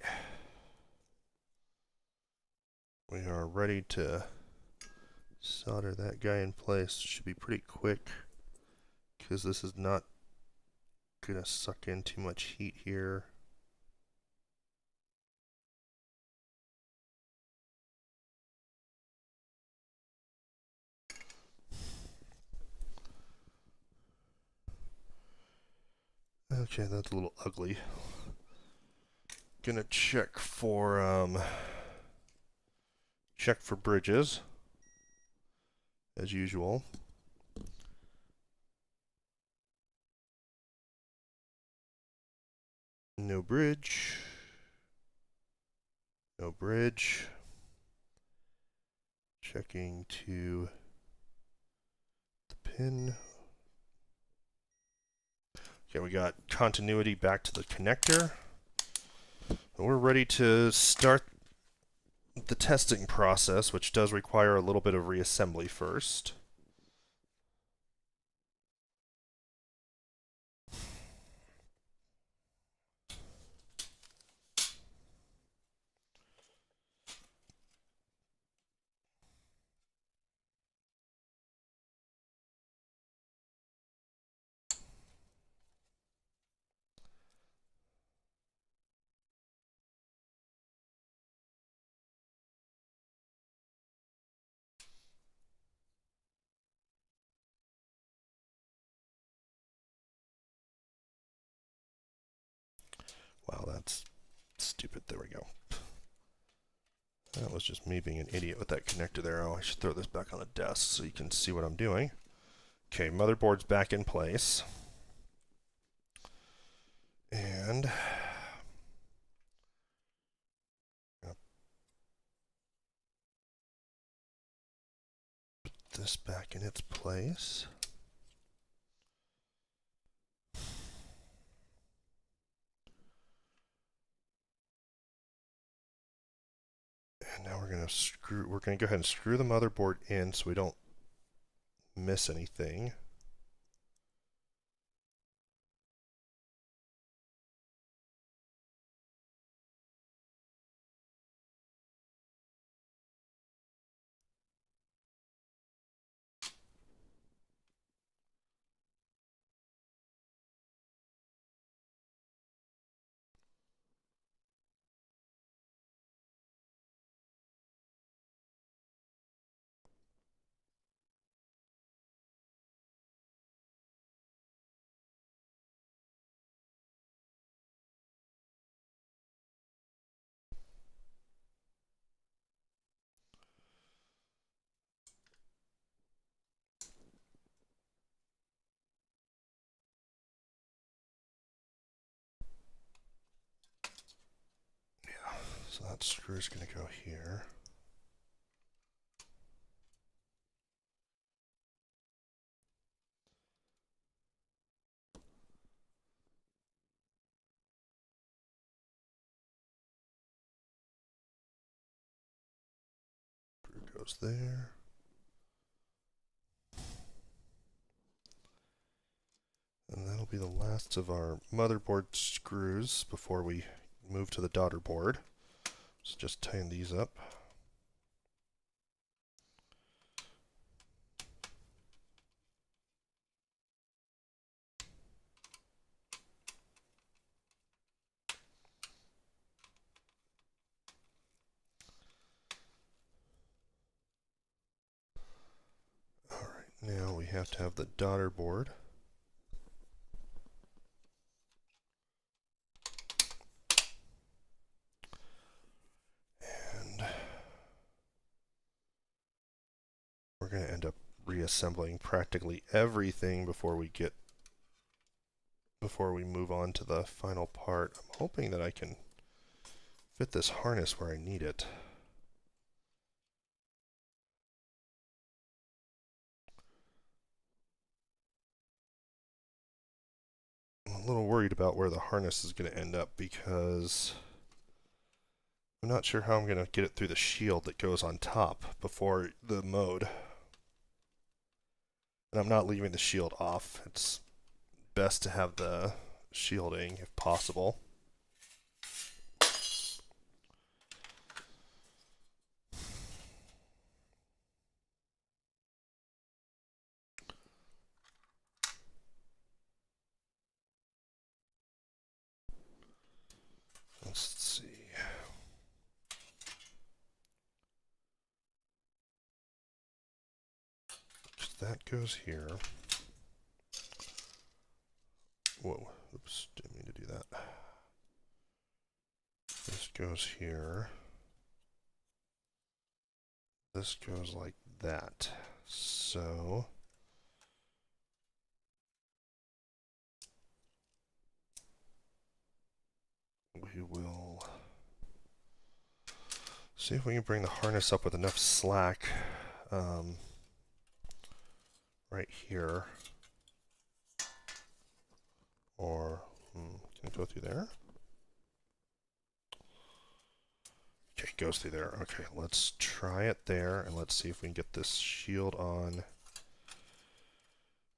We are ready to solder that guy in place. Should be pretty quick because this is not gonna suck in too much heat here. Okay, that's a little ugly. Gonna check for bridges as usual. No bridge. No bridge. Checking to the pin. Okay, we got continuity back to the connector. And we're ready to start the testing process, which does require a little bit of reassembly first. Wow, that's stupid. There we go. That was just me being an idiot with that connector there. Oh, I should throw this back on the desk so you can see what I'm doing. Okay, motherboard's back in place. And this back in its place. And now we're going to go ahead and screw the motherboard in so we don't miss anything. So that screw's going to go here. Screw goes there. And that'll be the last of our motherboard screws before we move to the daughter board. So just tighten these up. Alright, now we have to have the daughter board. And we're going to end up reassembling practically everything before we move on to the final part. I'm hoping that I can fit this harness where I need it. I'm a little worried about where the harness is going to end up because I'm not sure how I'm going to get it through the shield that goes on top before the mode. And I'm not leaving the shield off. It's best to have the shielding if possible. Let's see. That goes here. Whoa, oops, didn't mean to do that. This goes here. This goes like that. So we will see if we can bring the harness up with enough slack right here. Or can it go through there? Okay, it goes through there. Okay, let's try it there, and let's see if we can get this shield on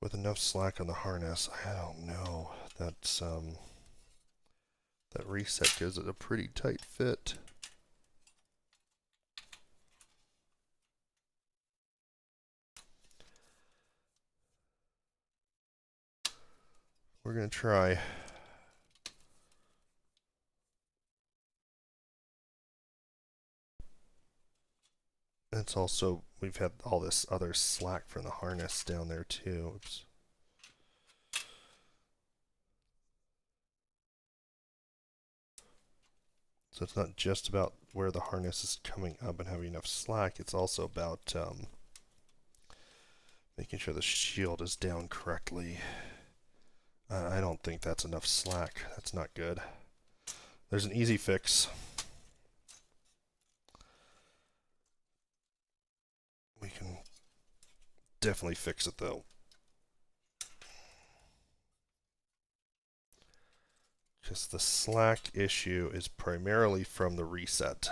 with enough slack on the harness. I don't know. That's that reset gives it a pretty tight fit. We're gonna try. It's also, we've had all this other slack from the harness down there too. Oops. So it's not just about where the harness is coming up and having enough slack, it's also about making sure the shield is down correctly. I don't think that's enough slack. That's not good. There's an easy fix. We can definitely fix it though. Because the slack issue is primarily from the reset.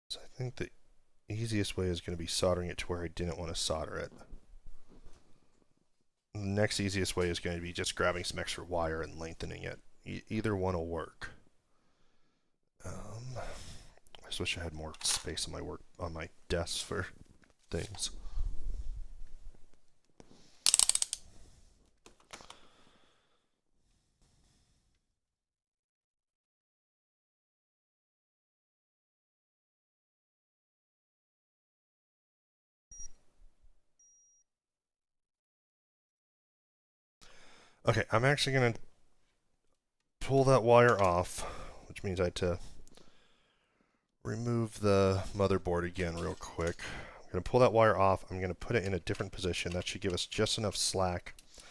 So I think the easiest way is going to be soldering it to where I didn't want to solder it. The next easiest way is going to be just grabbing some extra wire and lengthening it. Either one will work. I just wish I had more space on my desk for things. Okay, I'm actually going to pull that wire off, which means I had to remove the motherboard again real quick. I'm going to pull that wire off. I'm going to put it in a different position. That should give us just enough slack. I'm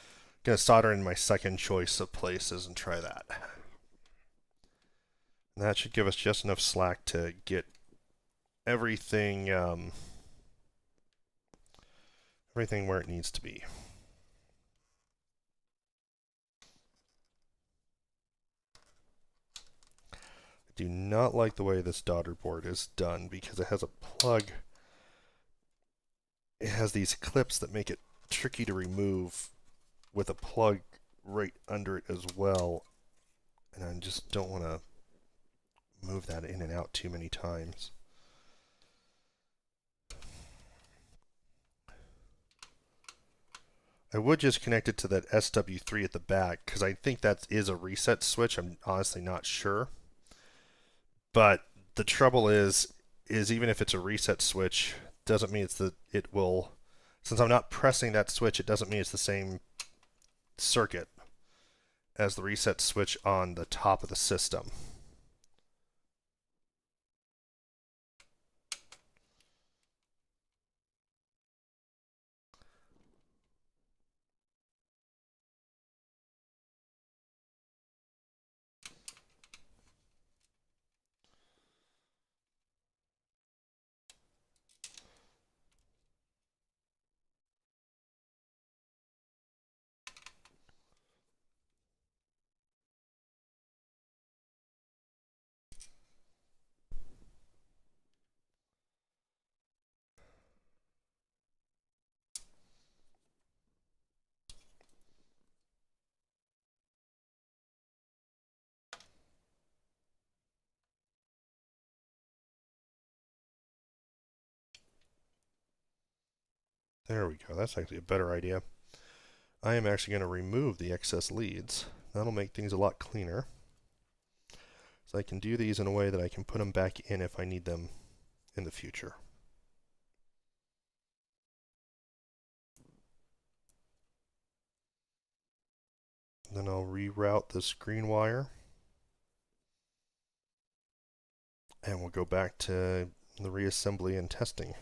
going to solder in my second choice of places and try that. And that should give us just enough slack to get everything everything where it needs to be. I do not like the way this daughter board is done because it has a plug. It has these clips that make it tricky to remove with a plug right under it as well. And I just don't want to move that in and out too many times. I would just connect it to that SW3 at the back because I think that is a reset switch. I'm honestly not sure. But the trouble is even if it's a reset switch, doesn't mean it will, since I'm not pressing that switch, it doesn't mean it's the same circuit as the reset switch on the top of the system. There we go. That's actually a better idea. I am actually going to remove the excess leads. That'll make things a lot cleaner. So I can do these in a way that I can put them back in if I need them in the future. Then I'll reroute this green wire. And we'll go back to the reassembly and testing.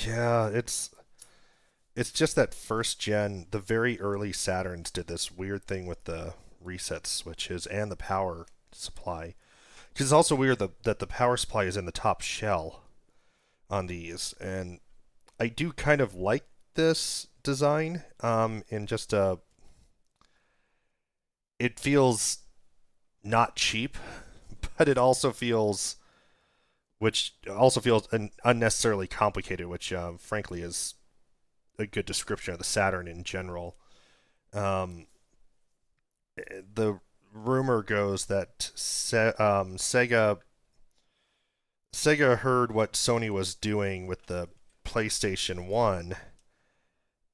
Yeah, it's just that first gen, the very early Saturns did this weird thing with the reset switches and the power supply. Because it's also weird that the power supply is in the top shell on these, and I do kind of like this design. In just it feels not cheap, but it also feels, which also feels unnecessarily complicated, which frankly is a good description of the Saturn in general. Um, the rumor goes that Sega heard what Sony was doing with the PlayStation 1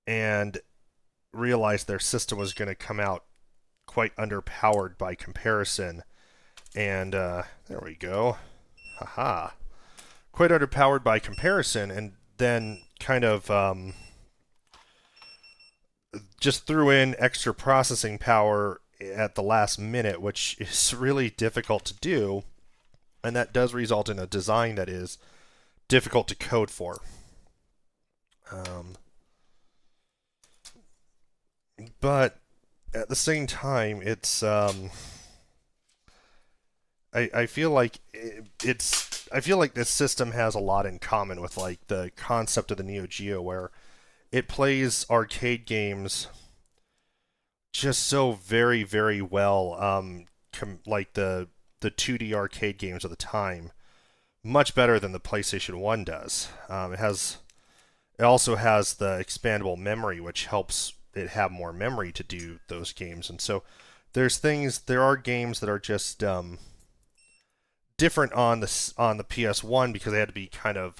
and realized their system was going to come out quite underpowered by comparison. And there we go. Haha. Quite underpowered by comparison, and then kind of just threw in extra processing power at the last minute, which is really difficult to do. And that does result in a design that is difficult to code for. Um, but at the same time, it's I feel like I feel like this system has a lot in common with like the concept of the Neo Geo, where it plays arcade games just so very very well. Like the 2D arcade games of the time, much better than the PlayStation 1 does. It also has the expandable memory, which helps it have more memory to do those games. And so there are games that are just different on the PS1 because they had to be kind of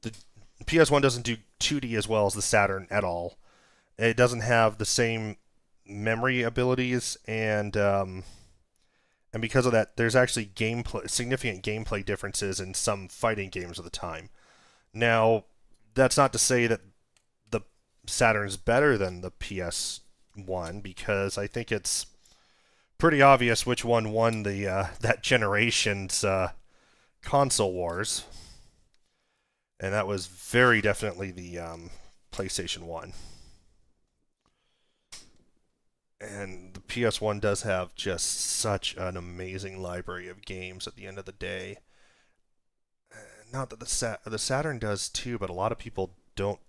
the PS1 doesn't do 2D as well as the Saturn at all. It doesn't have the same memory abilities, and because of that, there's actually significant gameplay differences in some fighting games of the time. Now, that's not to say that the Saturn's better than the PS1, because I think it's pretty obvious which one won the that generation's console wars, and that was very definitely the PlayStation 1. And the PS1 does have just such an amazing library of games at the end of the day. Not that the Saturn does too, but a lot of people don't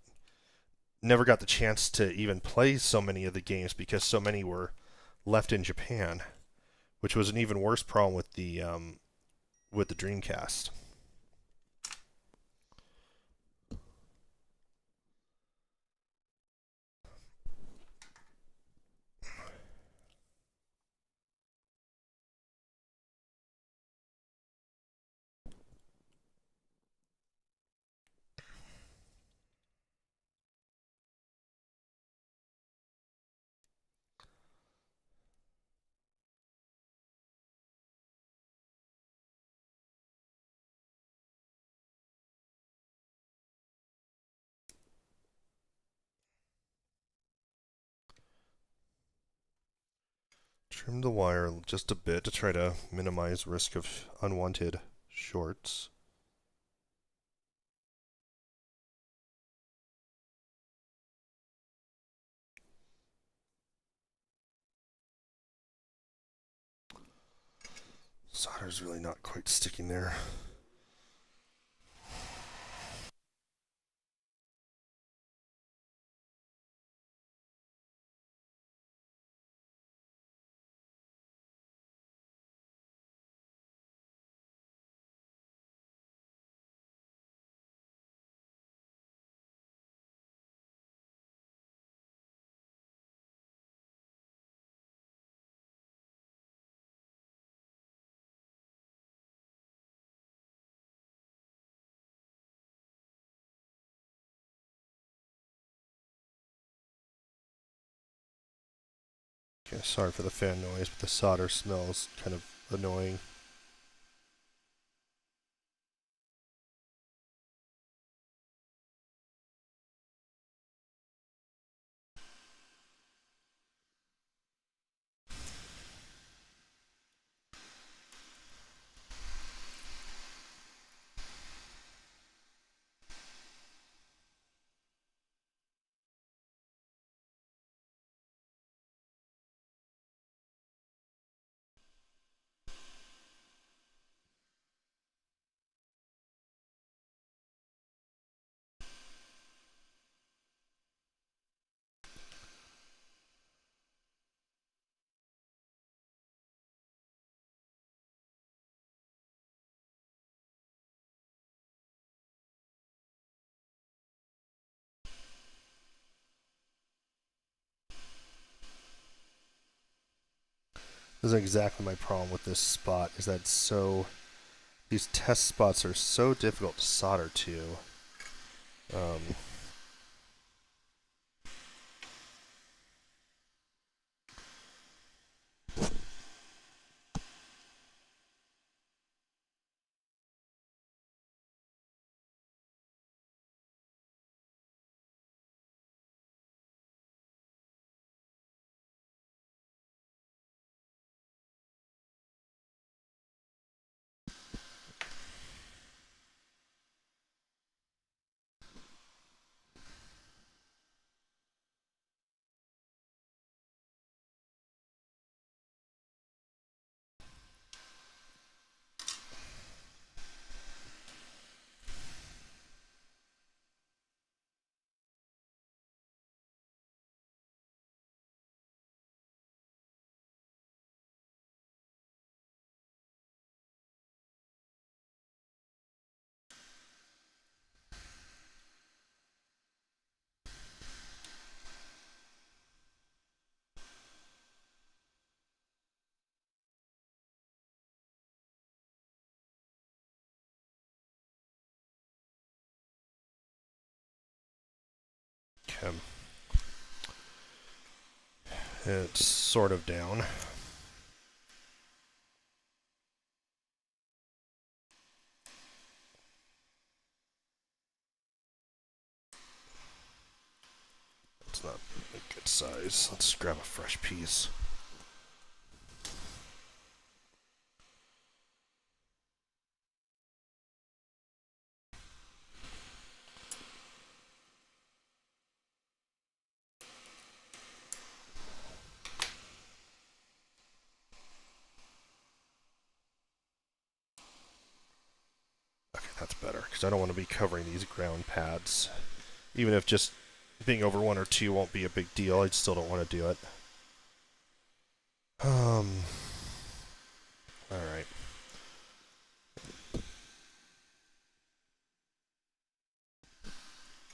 never got the chance to even play so many of the games because so many were left in Japan, which was an even worse problem with the Dreamcast. Trim the wire just a bit to try to minimize risk of unwanted shorts. Solder's really not quite sticking there. Okay, sorry for the fan noise, but the solder smells kind of annoying. This is exactly my problem with this spot, is that these test spots are so difficult to solder to. Okay. It's sort of down. It's not a good size. Let's grab a fresh piece. Okay, that's better, because I don't want to be covering these ground pads. Even if just being over 1 or 2 won't be a big deal, I still don't want to do it. Alright.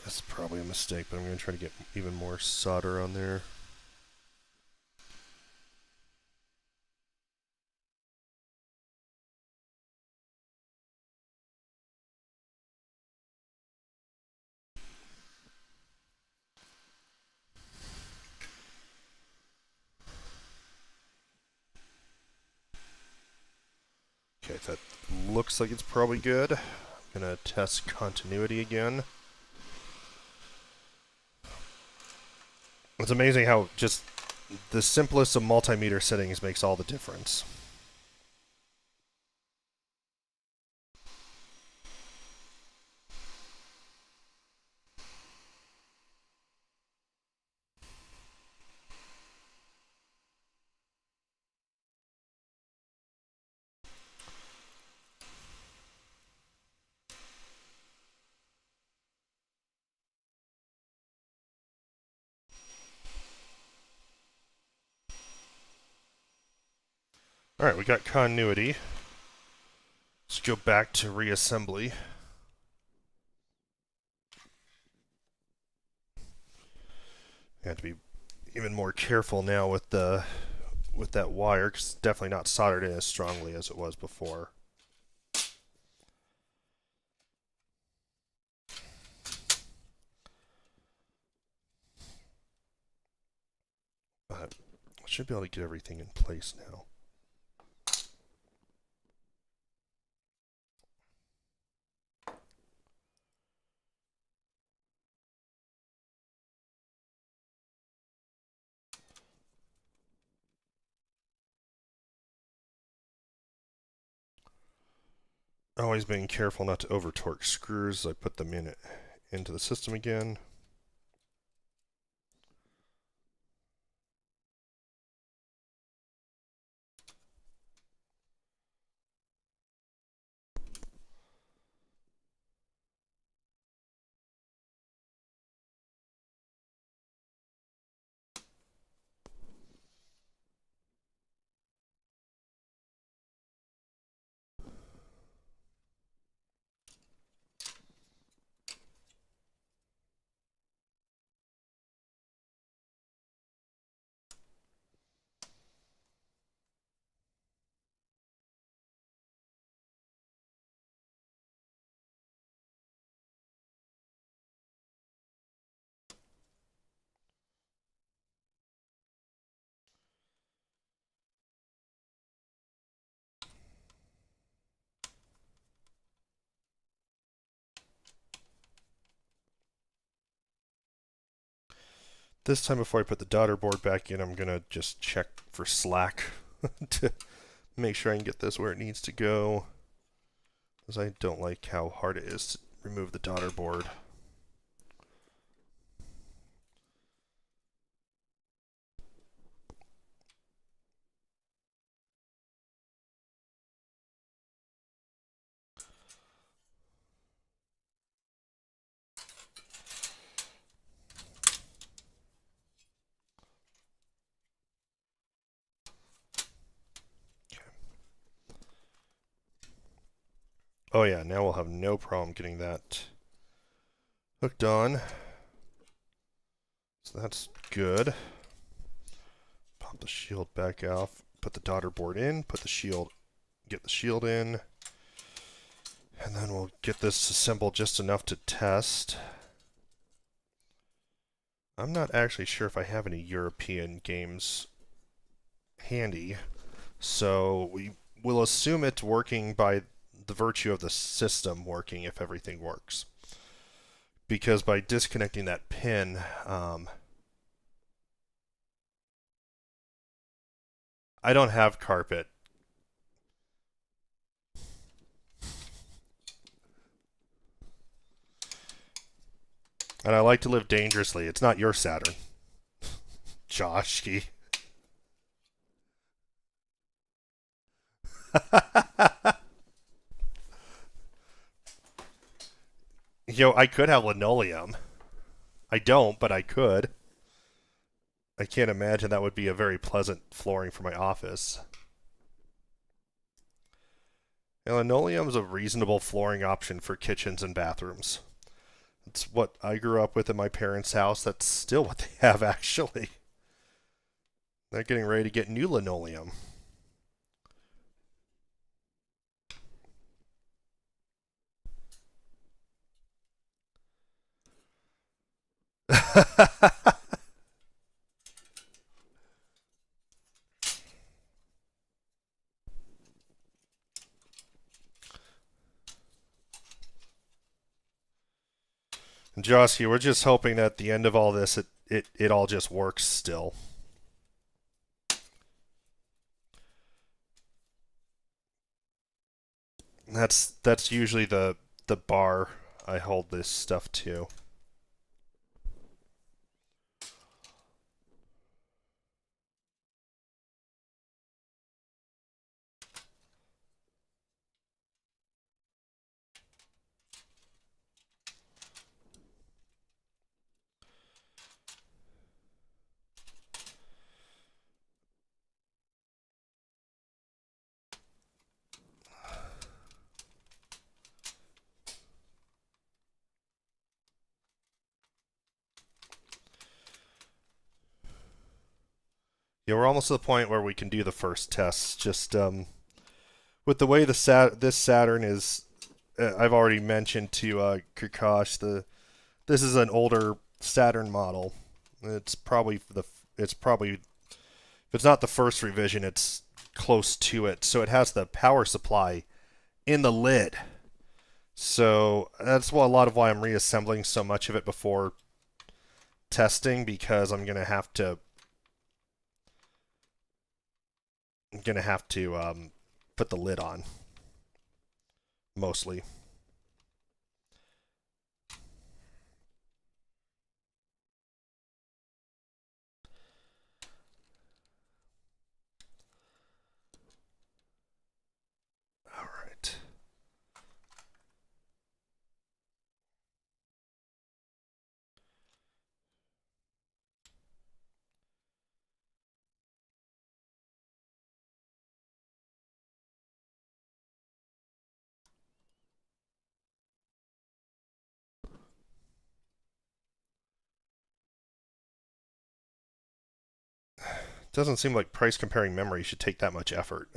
That's probably a mistake, but I'm going to try to get even more solder on there. Okay, that looks like it's probably good. I'm going to test continuity again. It's amazing how just the simplest of multimeter settings makes all the difference. Alright, we got continuity. Let's go back to reassembly. I have to be even more careful now with that wire, because it's definitely not soldered in as strongly as it was before. But I should be able to get everything in place now. Always being careful not to over torque screws. I put them into the system again. This time before I put the daughter board back in, I'm going to just check for slack to make sure I can get this where it needs to go. Because I don't like how hard it is to remove the daughter board. Oh yeah, now we'll have no problem getting that hooked on. So that's good. Pop the shield back off, put the daughter board in, put the shield, get the shield in, and then we'll get this assembled just enough to test. I'm not actually sure if I have any European games handy, so we will assume it's working by the virtue of the system working if everything works. Because by disconnecting that pin, I don't have carpet. And I like to live dangerously. It's not your Saturn. Joshki. Yo, I could have linoleum. I don't, but I could. I can't imagine that would be a very pleasant flooring for my office. And linoleum is a reasonable flooring option for kitchens and bathrooms. It's what I grew up with in my parents' house. That's still what they have, actually. They're getting ready to get new linoleum. Josky, we're just hoping that at the end of all this, it all just works still. That's usually the bar I hold this stuff to. Yeah, we're almost to the point where we can do the first tests. Just with the way this Saturn is, I've already mentioned to Kirkosh this is an older Saturn model. It's probably if it's not the first revision, it's close to it. So it has the power supply in the lid. So that's why a lot of why I'm reassembling so much of it before testing, because I'm gonna have to put the lid on mostly. All right. Doesn't seem like price comparing memory should take that much effort.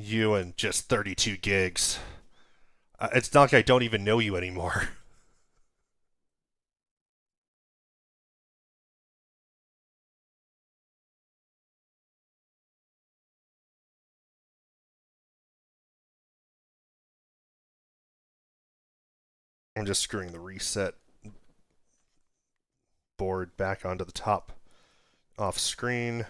You and just 32 gigs. It's not like I don't even know you anymore. I'm just screwing the reset board back onto the top off screen.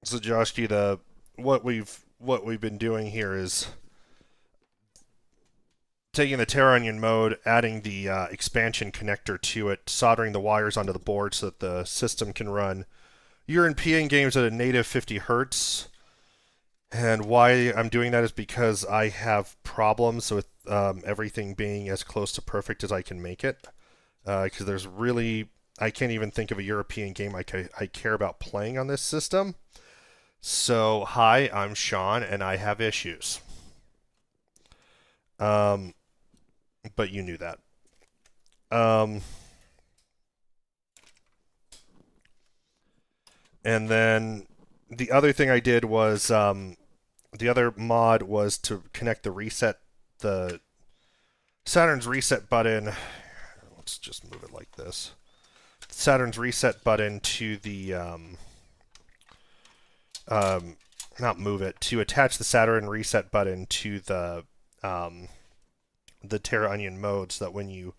So Joshki, what we've been doing here is taking the TerraOnion mode, adding the expansion connector to it, soldering the wires onto the board so that the system can run European games at a native 50 hertz. And why I'm doing that is because I have problems with everything being as close to perfect as I can make it. Because I can't even think of a European game I care about playing on this system. So, hi, I'm Sean, and I have issues. But you knew that. And then the other thing I did was the other mod was to connect the Saturn's reset button. Let's just move it like this. Saturn's reset button to the not move it, to attach the Saturn reset button to the TerraOnion mode, so that when you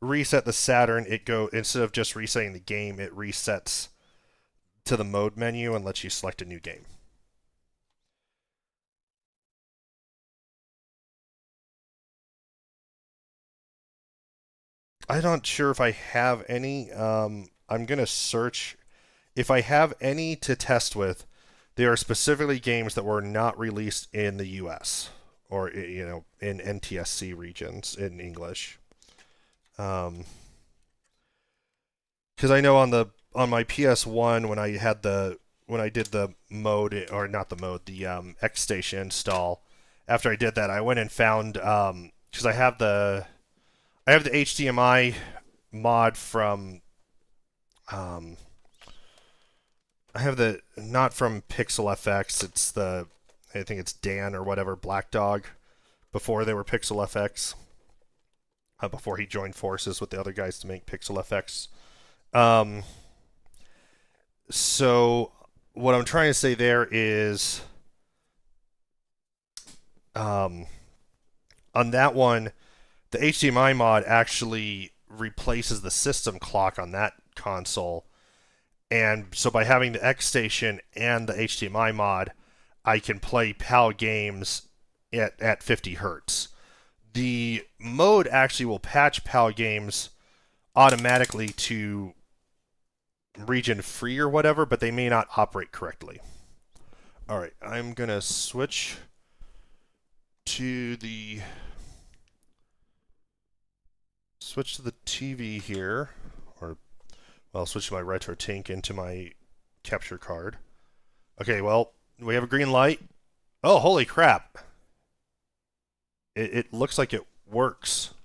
reset the Saturn, instead of just resetting the game, it resets to the mode menu and lets you select a new game. I'm not sure if I have any. I'm gonna search. If I have any to test with, they are specifically games that were not released in the U.S. or in NTSC regions in English. Because I know on my PS1 when I did the mode, or not the mode, the X Station install. After I did that, I went and found because I have the HDMI mod from I have the not from Pixel FX. I think it's Dan or whatever, Black Dog, before they were Pixel FX. Before he joined forces with the other guys to make Pixel FX. So what I'm trying to say there is, on that one, the HDMI mod actually replaces the system clock on that console. And so by having the X Station and the HDMI mod, I can play PAL games at 50 hertz. The mode actually will patch PAL games automatically to region free or whatever, but they may not operate correctly. Alright, I'm going to switch to the TV here, or I'll switch my RetroTink into my capture card. Okay, well, we have a green light. Oh, holy crap. It looks like it works.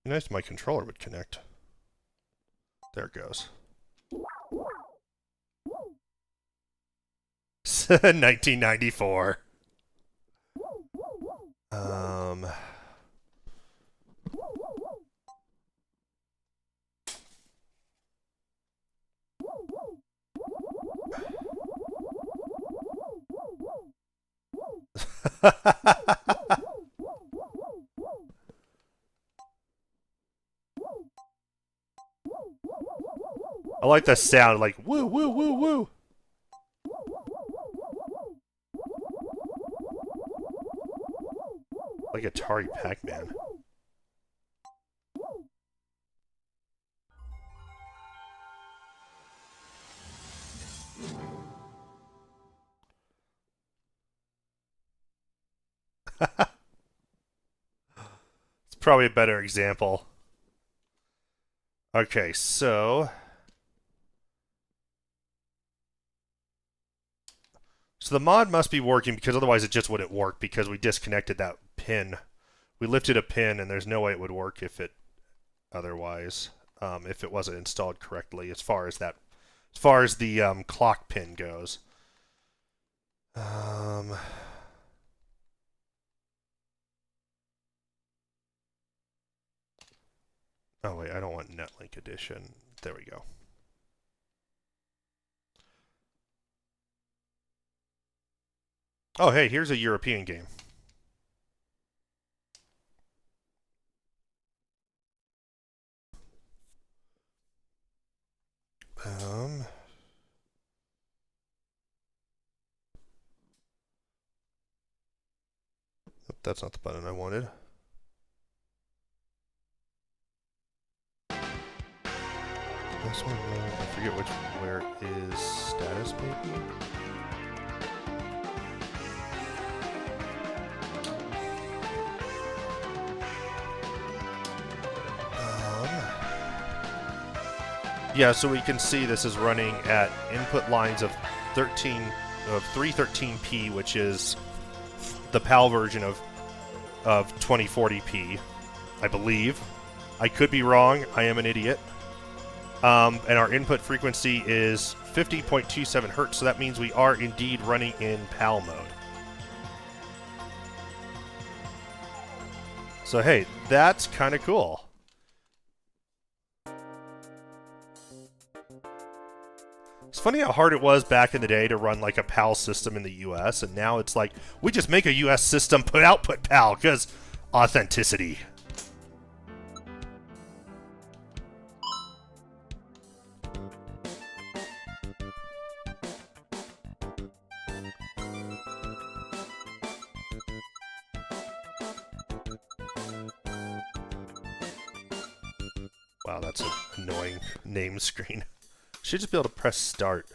Be nice if my controller would connect. There it goes. 1994. I like the sound, like woo woo woo woo. Like Atari Pac-Man. It's probably a better example. Okay, so So the mod must be working because otherwise it just wouldn't work because we disconnected that pin. We lifted a pin and there's no way it would work if it otherwise, if it wasn't installed correctly as far as the clock pin goes. Oh wait, I don't want Netlink edition. There we go. Oh hey, here's a European game. That's not the button I wanted. This one, I forget where it is. Status, maybe? Yeah, so we can see this is running at input lines of 313p, which is the PAL version of 2040p, I believe. I could be wrong. I am an idiot. And our input frequency is 50.27 hertz, so that means we are indeed running in PAL mode. So hey, that's kind of cool. It's funny how hard it was back in the day to run like a PAL system in the US, and now it's like, we just make a US system, put output PAL, because authenticity. Wow, that's an annoying name screen. Should just be able to press start.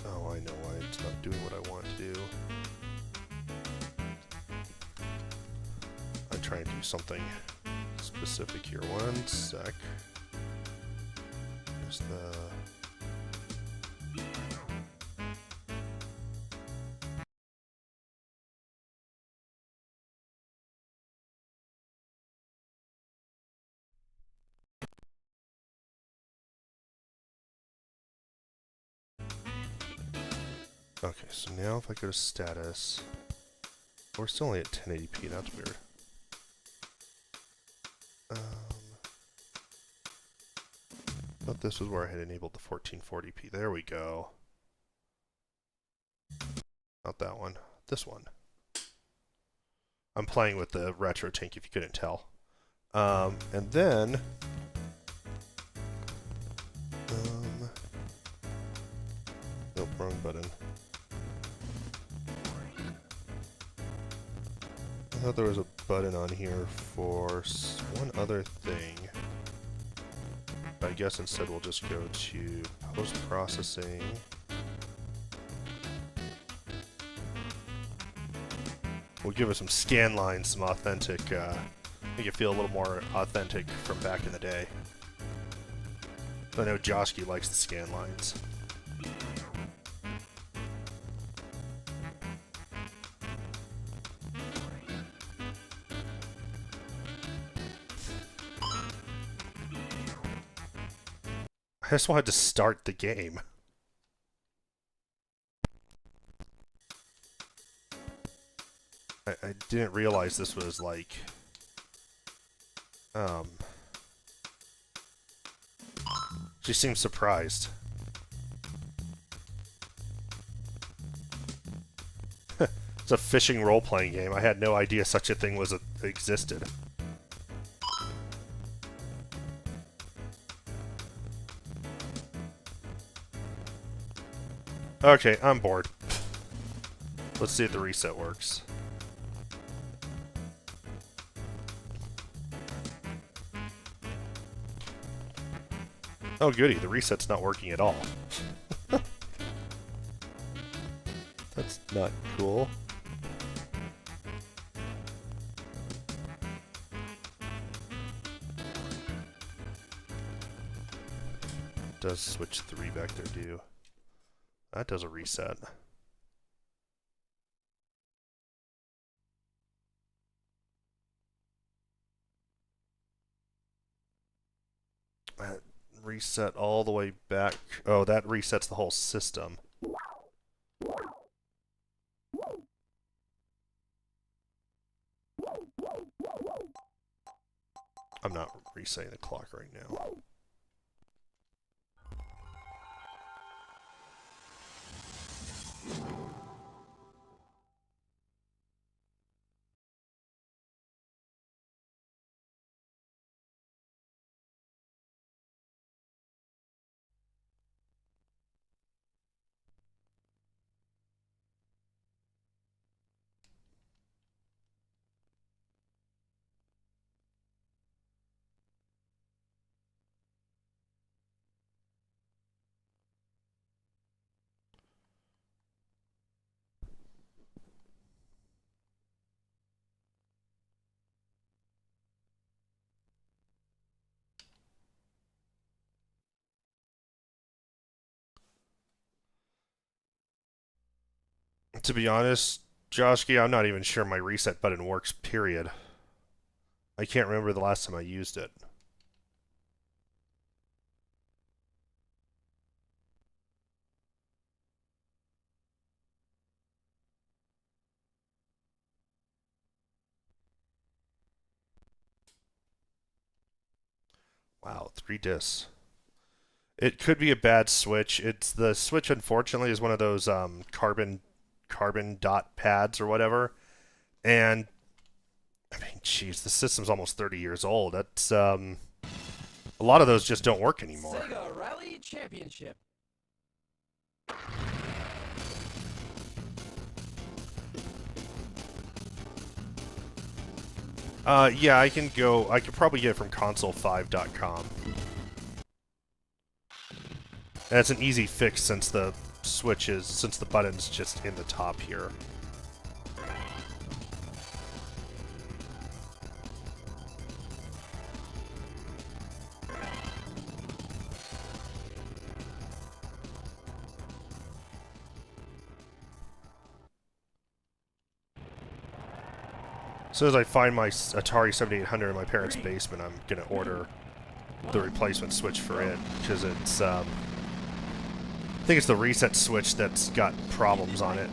Oh, I know why it's not doing what I want to do. I'm trying to do something specific here. One sec. There's the... Okay, so now if I go to status, we're still only at 1080p, that's weird. Thought this was where I had enabled the 1440p. There we go. Not that one. This one. I'm playing with the retro tank if you couldn't tell. And then... nope, wrong button. I thought there was a button on here for one other thing. I guess instead we'll just go to post-processing. We'll give it some scan lines, some authentic, make it feel a little more authentic from back in the day. I know Joshki likes the scan lines. I just wanted to start the game. I didn't realize this was like... She seems surprised. It's a fishing role-playing game. I had no idea such a thing existed. Okay, I'm bored. Let's see if the reset works. Oh goody, the reset's not working at all. That's not cool. Does switch 3 back there do? That does a reset. That reset all the way back. Oh, that resets the whole system. I'm not resetting the clock right now. To be honest, Joshki, I'm not even sure my reset button works, period. I can't remember the last time I used it. Wow, 3 discs. It could be a bad switch. It's the switch, unfortunately, is one of those carbon dot pads or whatever. And I mean, geez, the system's almost 30 years old. That's a lot of those just don't work anymore. Sega Rally Championship. Yeah, I could probably get it from console5.com. That's an easy fix since the button's just in the top here. As soon as I find my Atari 7800 in my parents' basement, I'm gonna order the replacement switch for it, because it's, I think it's the reset switch that's got problems on it.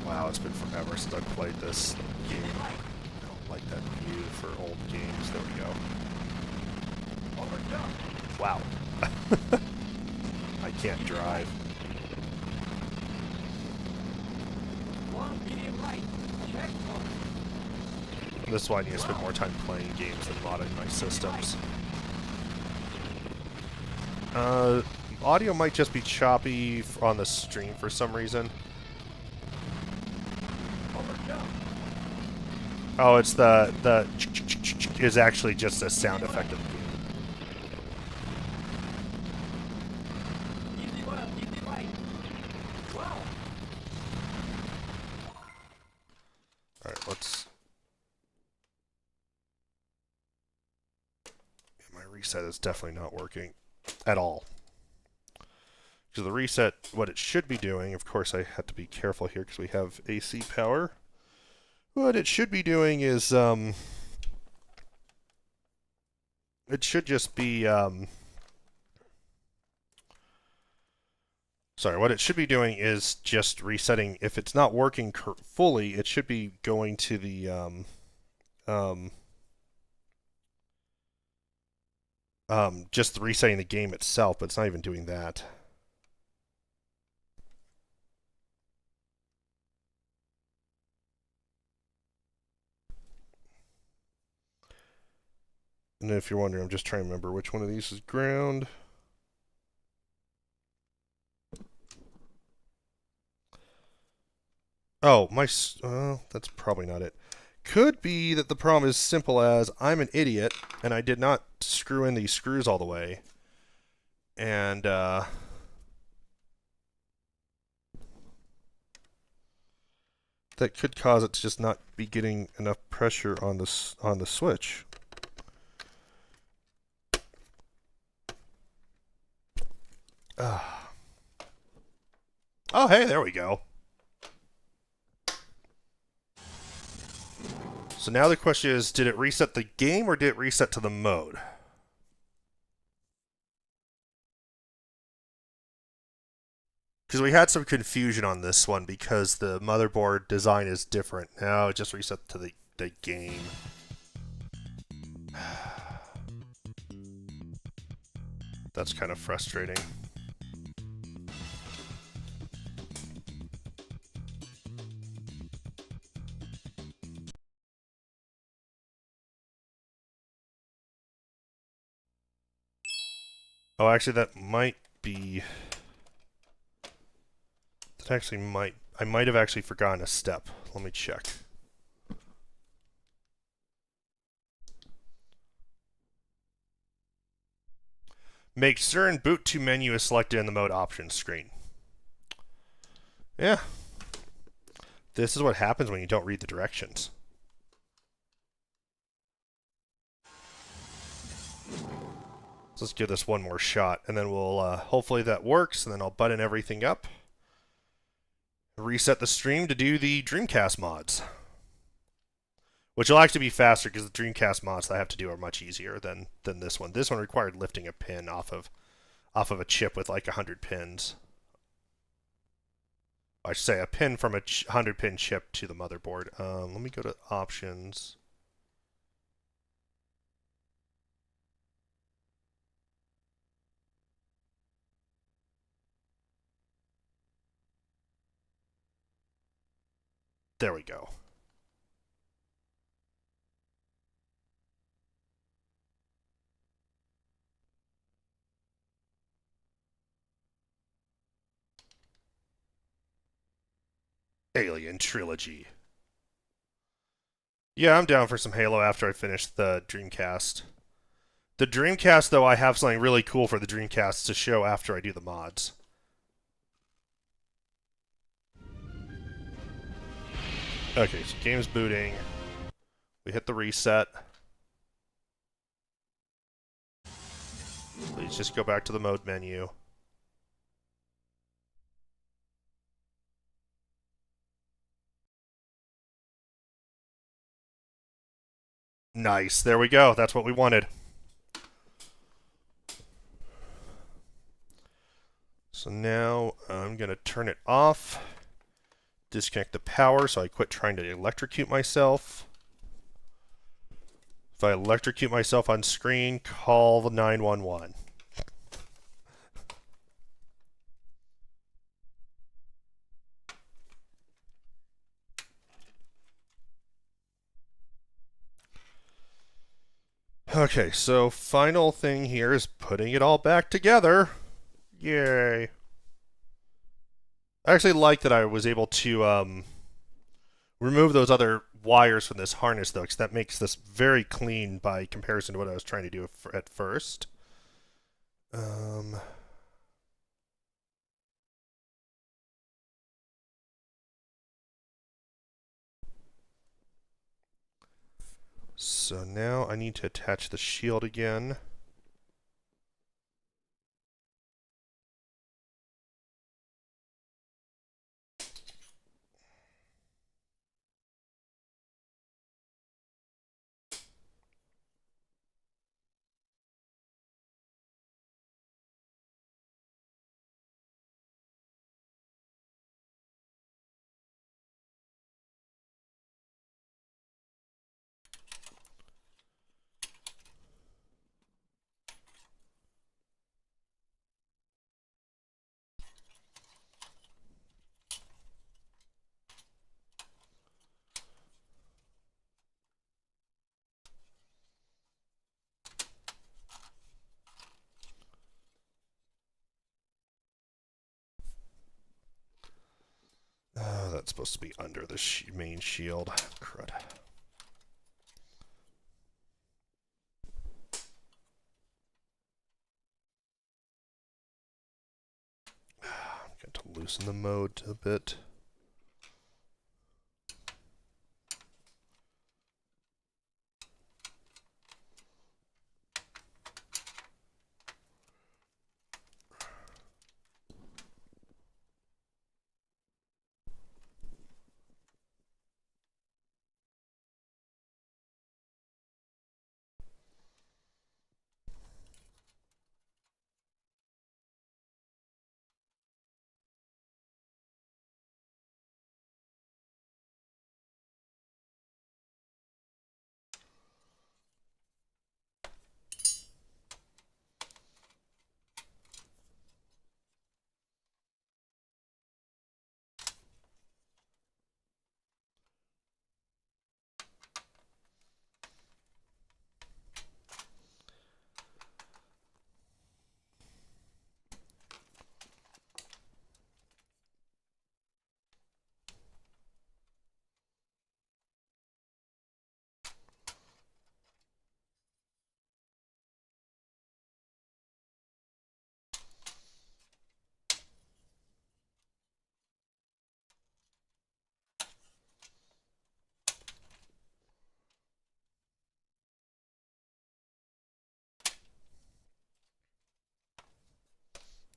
Wow, it's been forever since I've played this game. I don't like that view for old games. There we go. Wow. I can't drive. This is why I need to spend more time playing games than modding my systems. Audio might just be choppy on the stream for some reason. Oh, it's the is actually just a sound effect of the game. Alright, let's... Yeah, my reset is definitely not working at all. Because the reset, what it should be doing, of course I have to be careful here because we have AC power. What it should be doing is, it should just be, sorry, what it should be doing is just resetting. If it's not working fully, it should be going to the, just resetting the game itself, but it's not even doing that. And if you're wondering, I'm just trying to remember which one of these is ground. Oh, that's probably not it. Could be that the problem is simple as I'm an idiot and I did not screw in these screws all the way. And, that could cause it to just not be getting enough pressure on the switch. Oh, hey, there we go. So now the question is, did it reset the game or did it reset to the mode? Because we had some confusion on this one because the motherboard design is different. Now it just reset to the game. That's kind of frustrating. Oh, actually, that might be... That actually might... I might have actually forgotten a step. Let me check. Make certain boot to menu is selected in the mode options screen. Yeah. This is what happens when you don't read the directions. So let's give this one more shot, and then we'll, hopefully that works, and then I'll button everything up. Reset the stream to do the Dreamcast mods. Which will actually be faster, because the Dreamcast mods that I have to do are much easier than this one. This one required lifting a pin off of a chip with like 100 pins. I should say a pin from a 100-pin chip to the motherboard. Let me go to options. There we go. Alien Trilogy. Yeah, I'm down for some Halo after I finish the Dreamcast. The Dreamcast, though, I have something really cool for the Dreamcast to show after I do the mods. Okay, so game's booting. We hit the reset. Please just go back to the mode menu. Nice, there we go. That's what we wanted. So now I'm going to turn it off. Disconnect the power so I quit trying to electrocute myself. If I electrocute myself on screen, call the 911. Okay, so final thing here is putting it all back together. Yay. I actually like that I was able to remove those other wires from this harness, though, because that makes this very clean by comparison to what I was trying to do at first. So now I need to attach the shield again. that's supposed to be under the main shield. Crud. I'm going to loosen the mode a bit.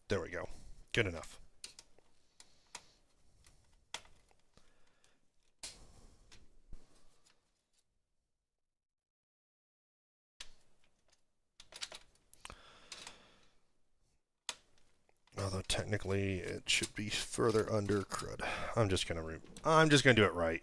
There we go. Good enough. Although technically it should be further under. Crud. I'm just gonna do it right.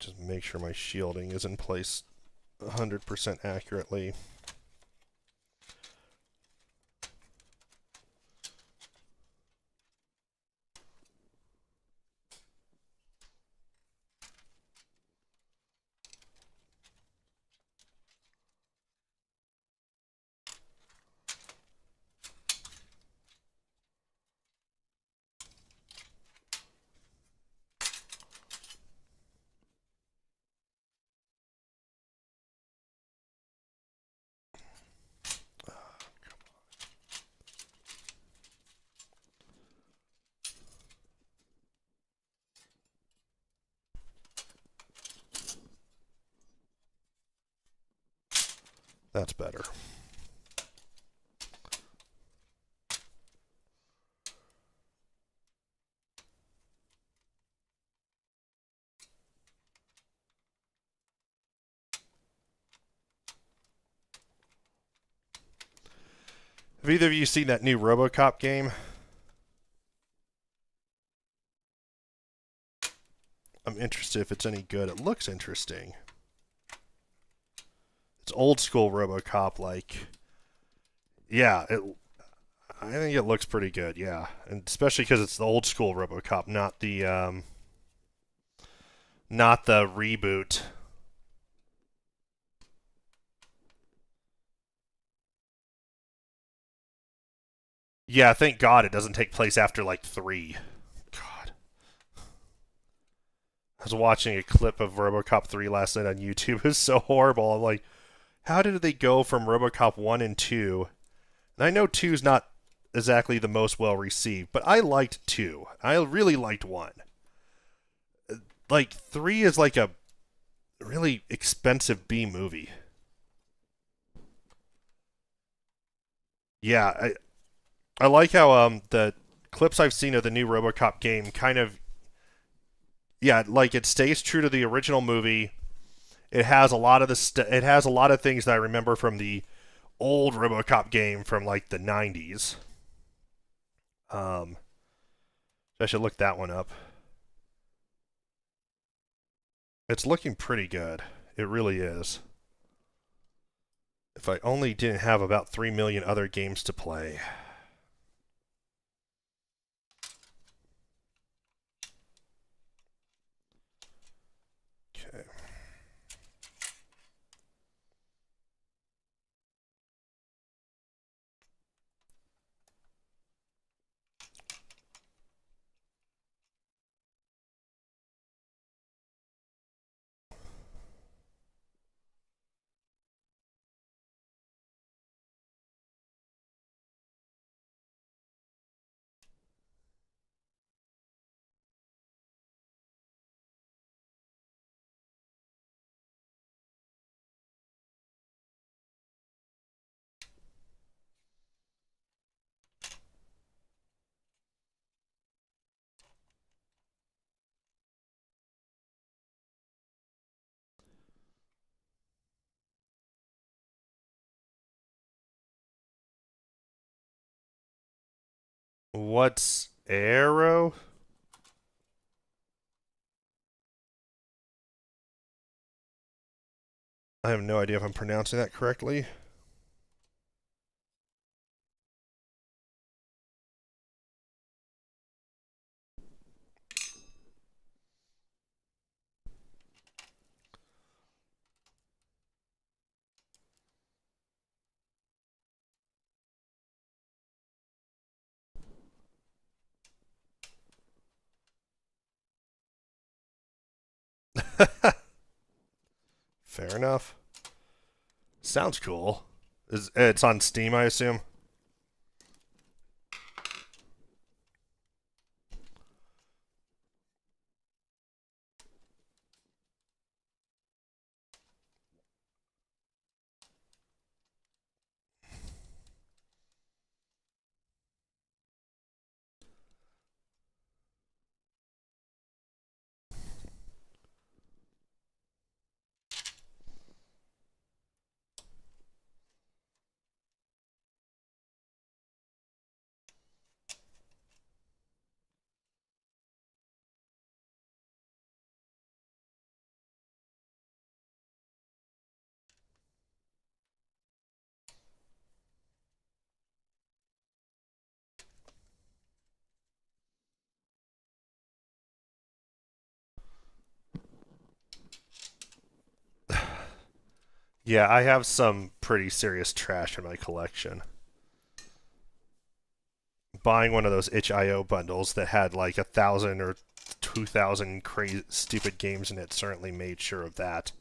Just make sure my shielding is in place 100% accurately. That's better. Have either of you seen that new RoboCop game? I'm interested if it's any good. It looks interesting. It's old school RoboCop, like, yeah, I think it looks pretty good, yeah, and especially because it's the old school RoboCop, not the reboot. Yeah, thank God it doesn't take place after like 3. God, I was watching a clip of RoboCop 3 last night on YouTube. It was so horrible. I'm like, how did they go from RoboCop 1 and 2? And I know 2's not exactly the most well received, but I liked 2. I really liked 1. Like 3 is like a really expensive B movie. Yeah, I like how the clips I've seen of the new RoboCop game kind of, yeah, like it stays true to the original movie. It has a lot of it has a lot of things that I remember from the old RoboCop game from like the 90s. I should look that one up. It's looking pretty good. It really is. If I only didn't have about 3 million other games to play. What's arrow? I have no idea if I'm pronouncing that correctly. Fair enough. Sounds cool. It's on Steam, I assume? Yeah, I have some pretty serious trash in my collection. Buying one of those itch.io bundles that had like 1,000 or 2,000 crazy stupid games in it certainly made sure of that.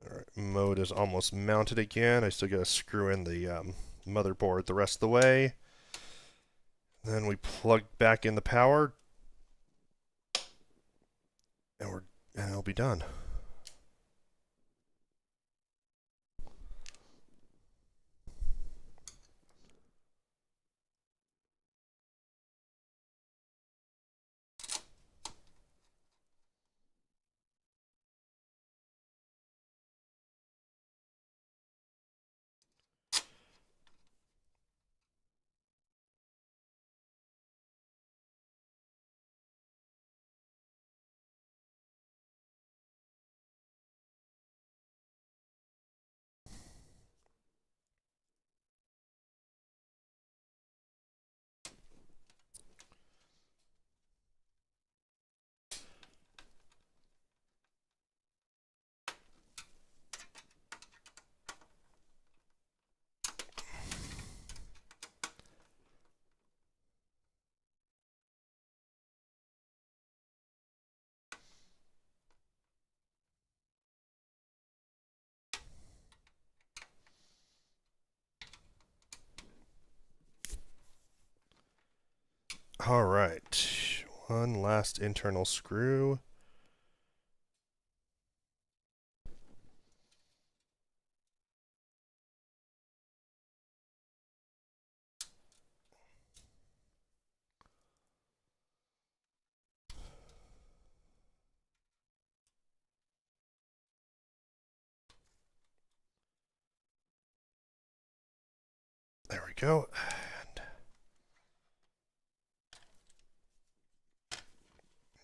Alright, mode is almost mounted again. I still gotta screw in the motherboard the rest of the way. Then we plug back in the power, and it'll be done. Alright, one last internal screw. There we go.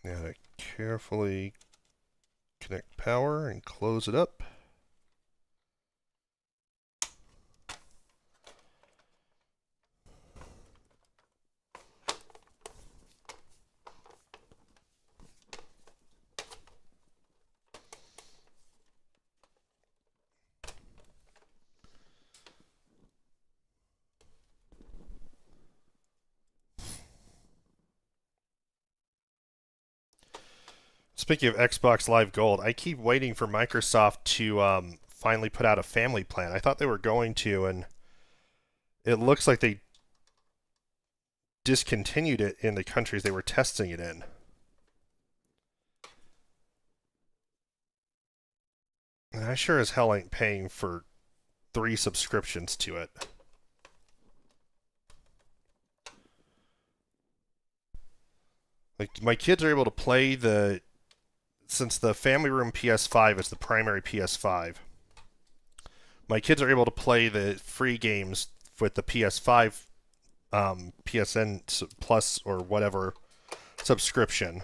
And now to carefully connect power and close it up. Speaking of Xbox Live Gold, I keep waiting for Microsoft to finally put out a family plan. I thought they were going to, and it looks like they discontinued it in the countries they were testing it in. And I sure as hell ain't paying for 3 subscriptions to it. Like, my kids are able to play since the family room PS5 is the primary PS5, my kids are able to play the free games with the PS5 PSN Plus or whatever subscription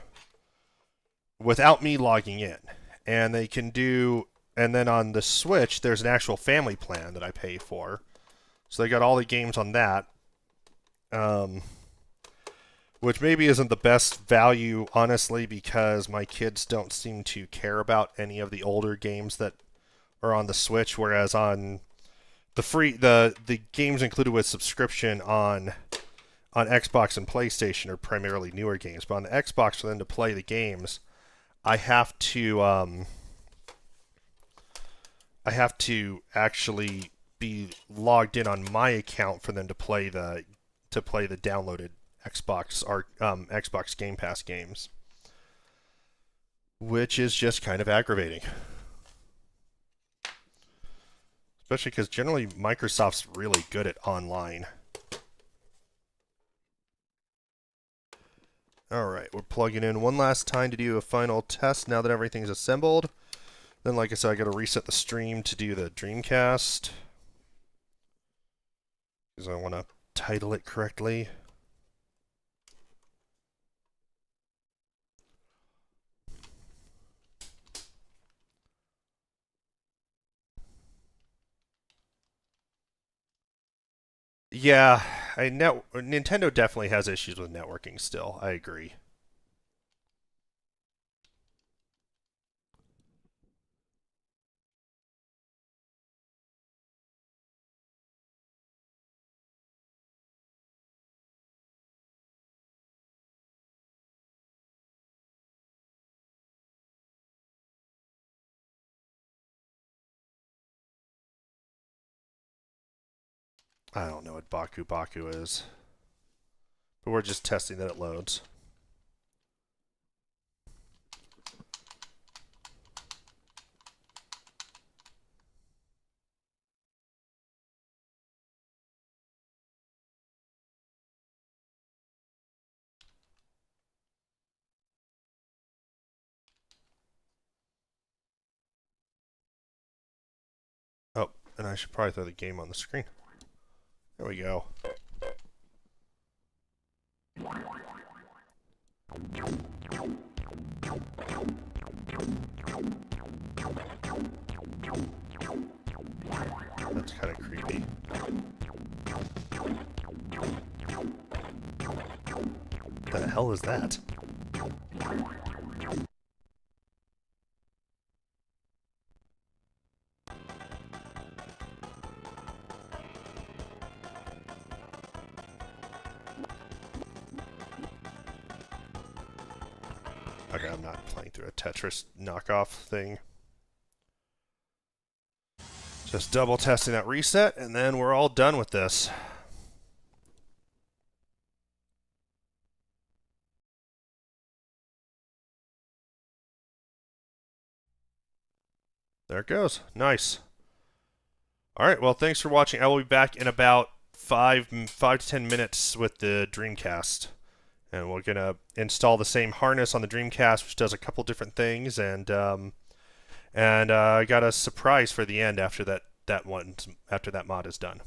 without me logging in. And they can do, and then on the Switch, there's an actual family plan that I pay for. So they got all the games on that. Which maybe isn't the best value, honestly, because my kids don't seem to care about any of the older games that are on the Switch, whereas on the games included with subscription on Xbox and PlayStation are primarily newer games. But on the Xbox, for them to play the games, I have to actually be logged in on my account for them to play the downloaded Xbox Game Pass games, which is just kind of aggravating. Especially because generally Microsoft's really good at online. Alright, we're plugging in one last time to do a final test now that everything's assembled. Then, like I said, I gotta reset the stream to do the Dreamcast, because I want to title it correctly. Yeah, Nintendo definitely has issues with networking still. I agree. I don't know what Baku Baku is, but we're just testing that it loads. Oh, and I should probably throw the game on the screen. There we go. That's kind of creepy. What the hell is that? Okay, I'm not playing through a Tetris knockoff thing. Just double testing that reset, and then we're all done with this. There it goes. Nice. All right, well, thanks for watching. I will be back in about 5 to 10 minutes with the Dreamcast. And we're going to install the same harness on the Dreamcast, which does a couple different things. And I got a surprise for the end after that mod is done.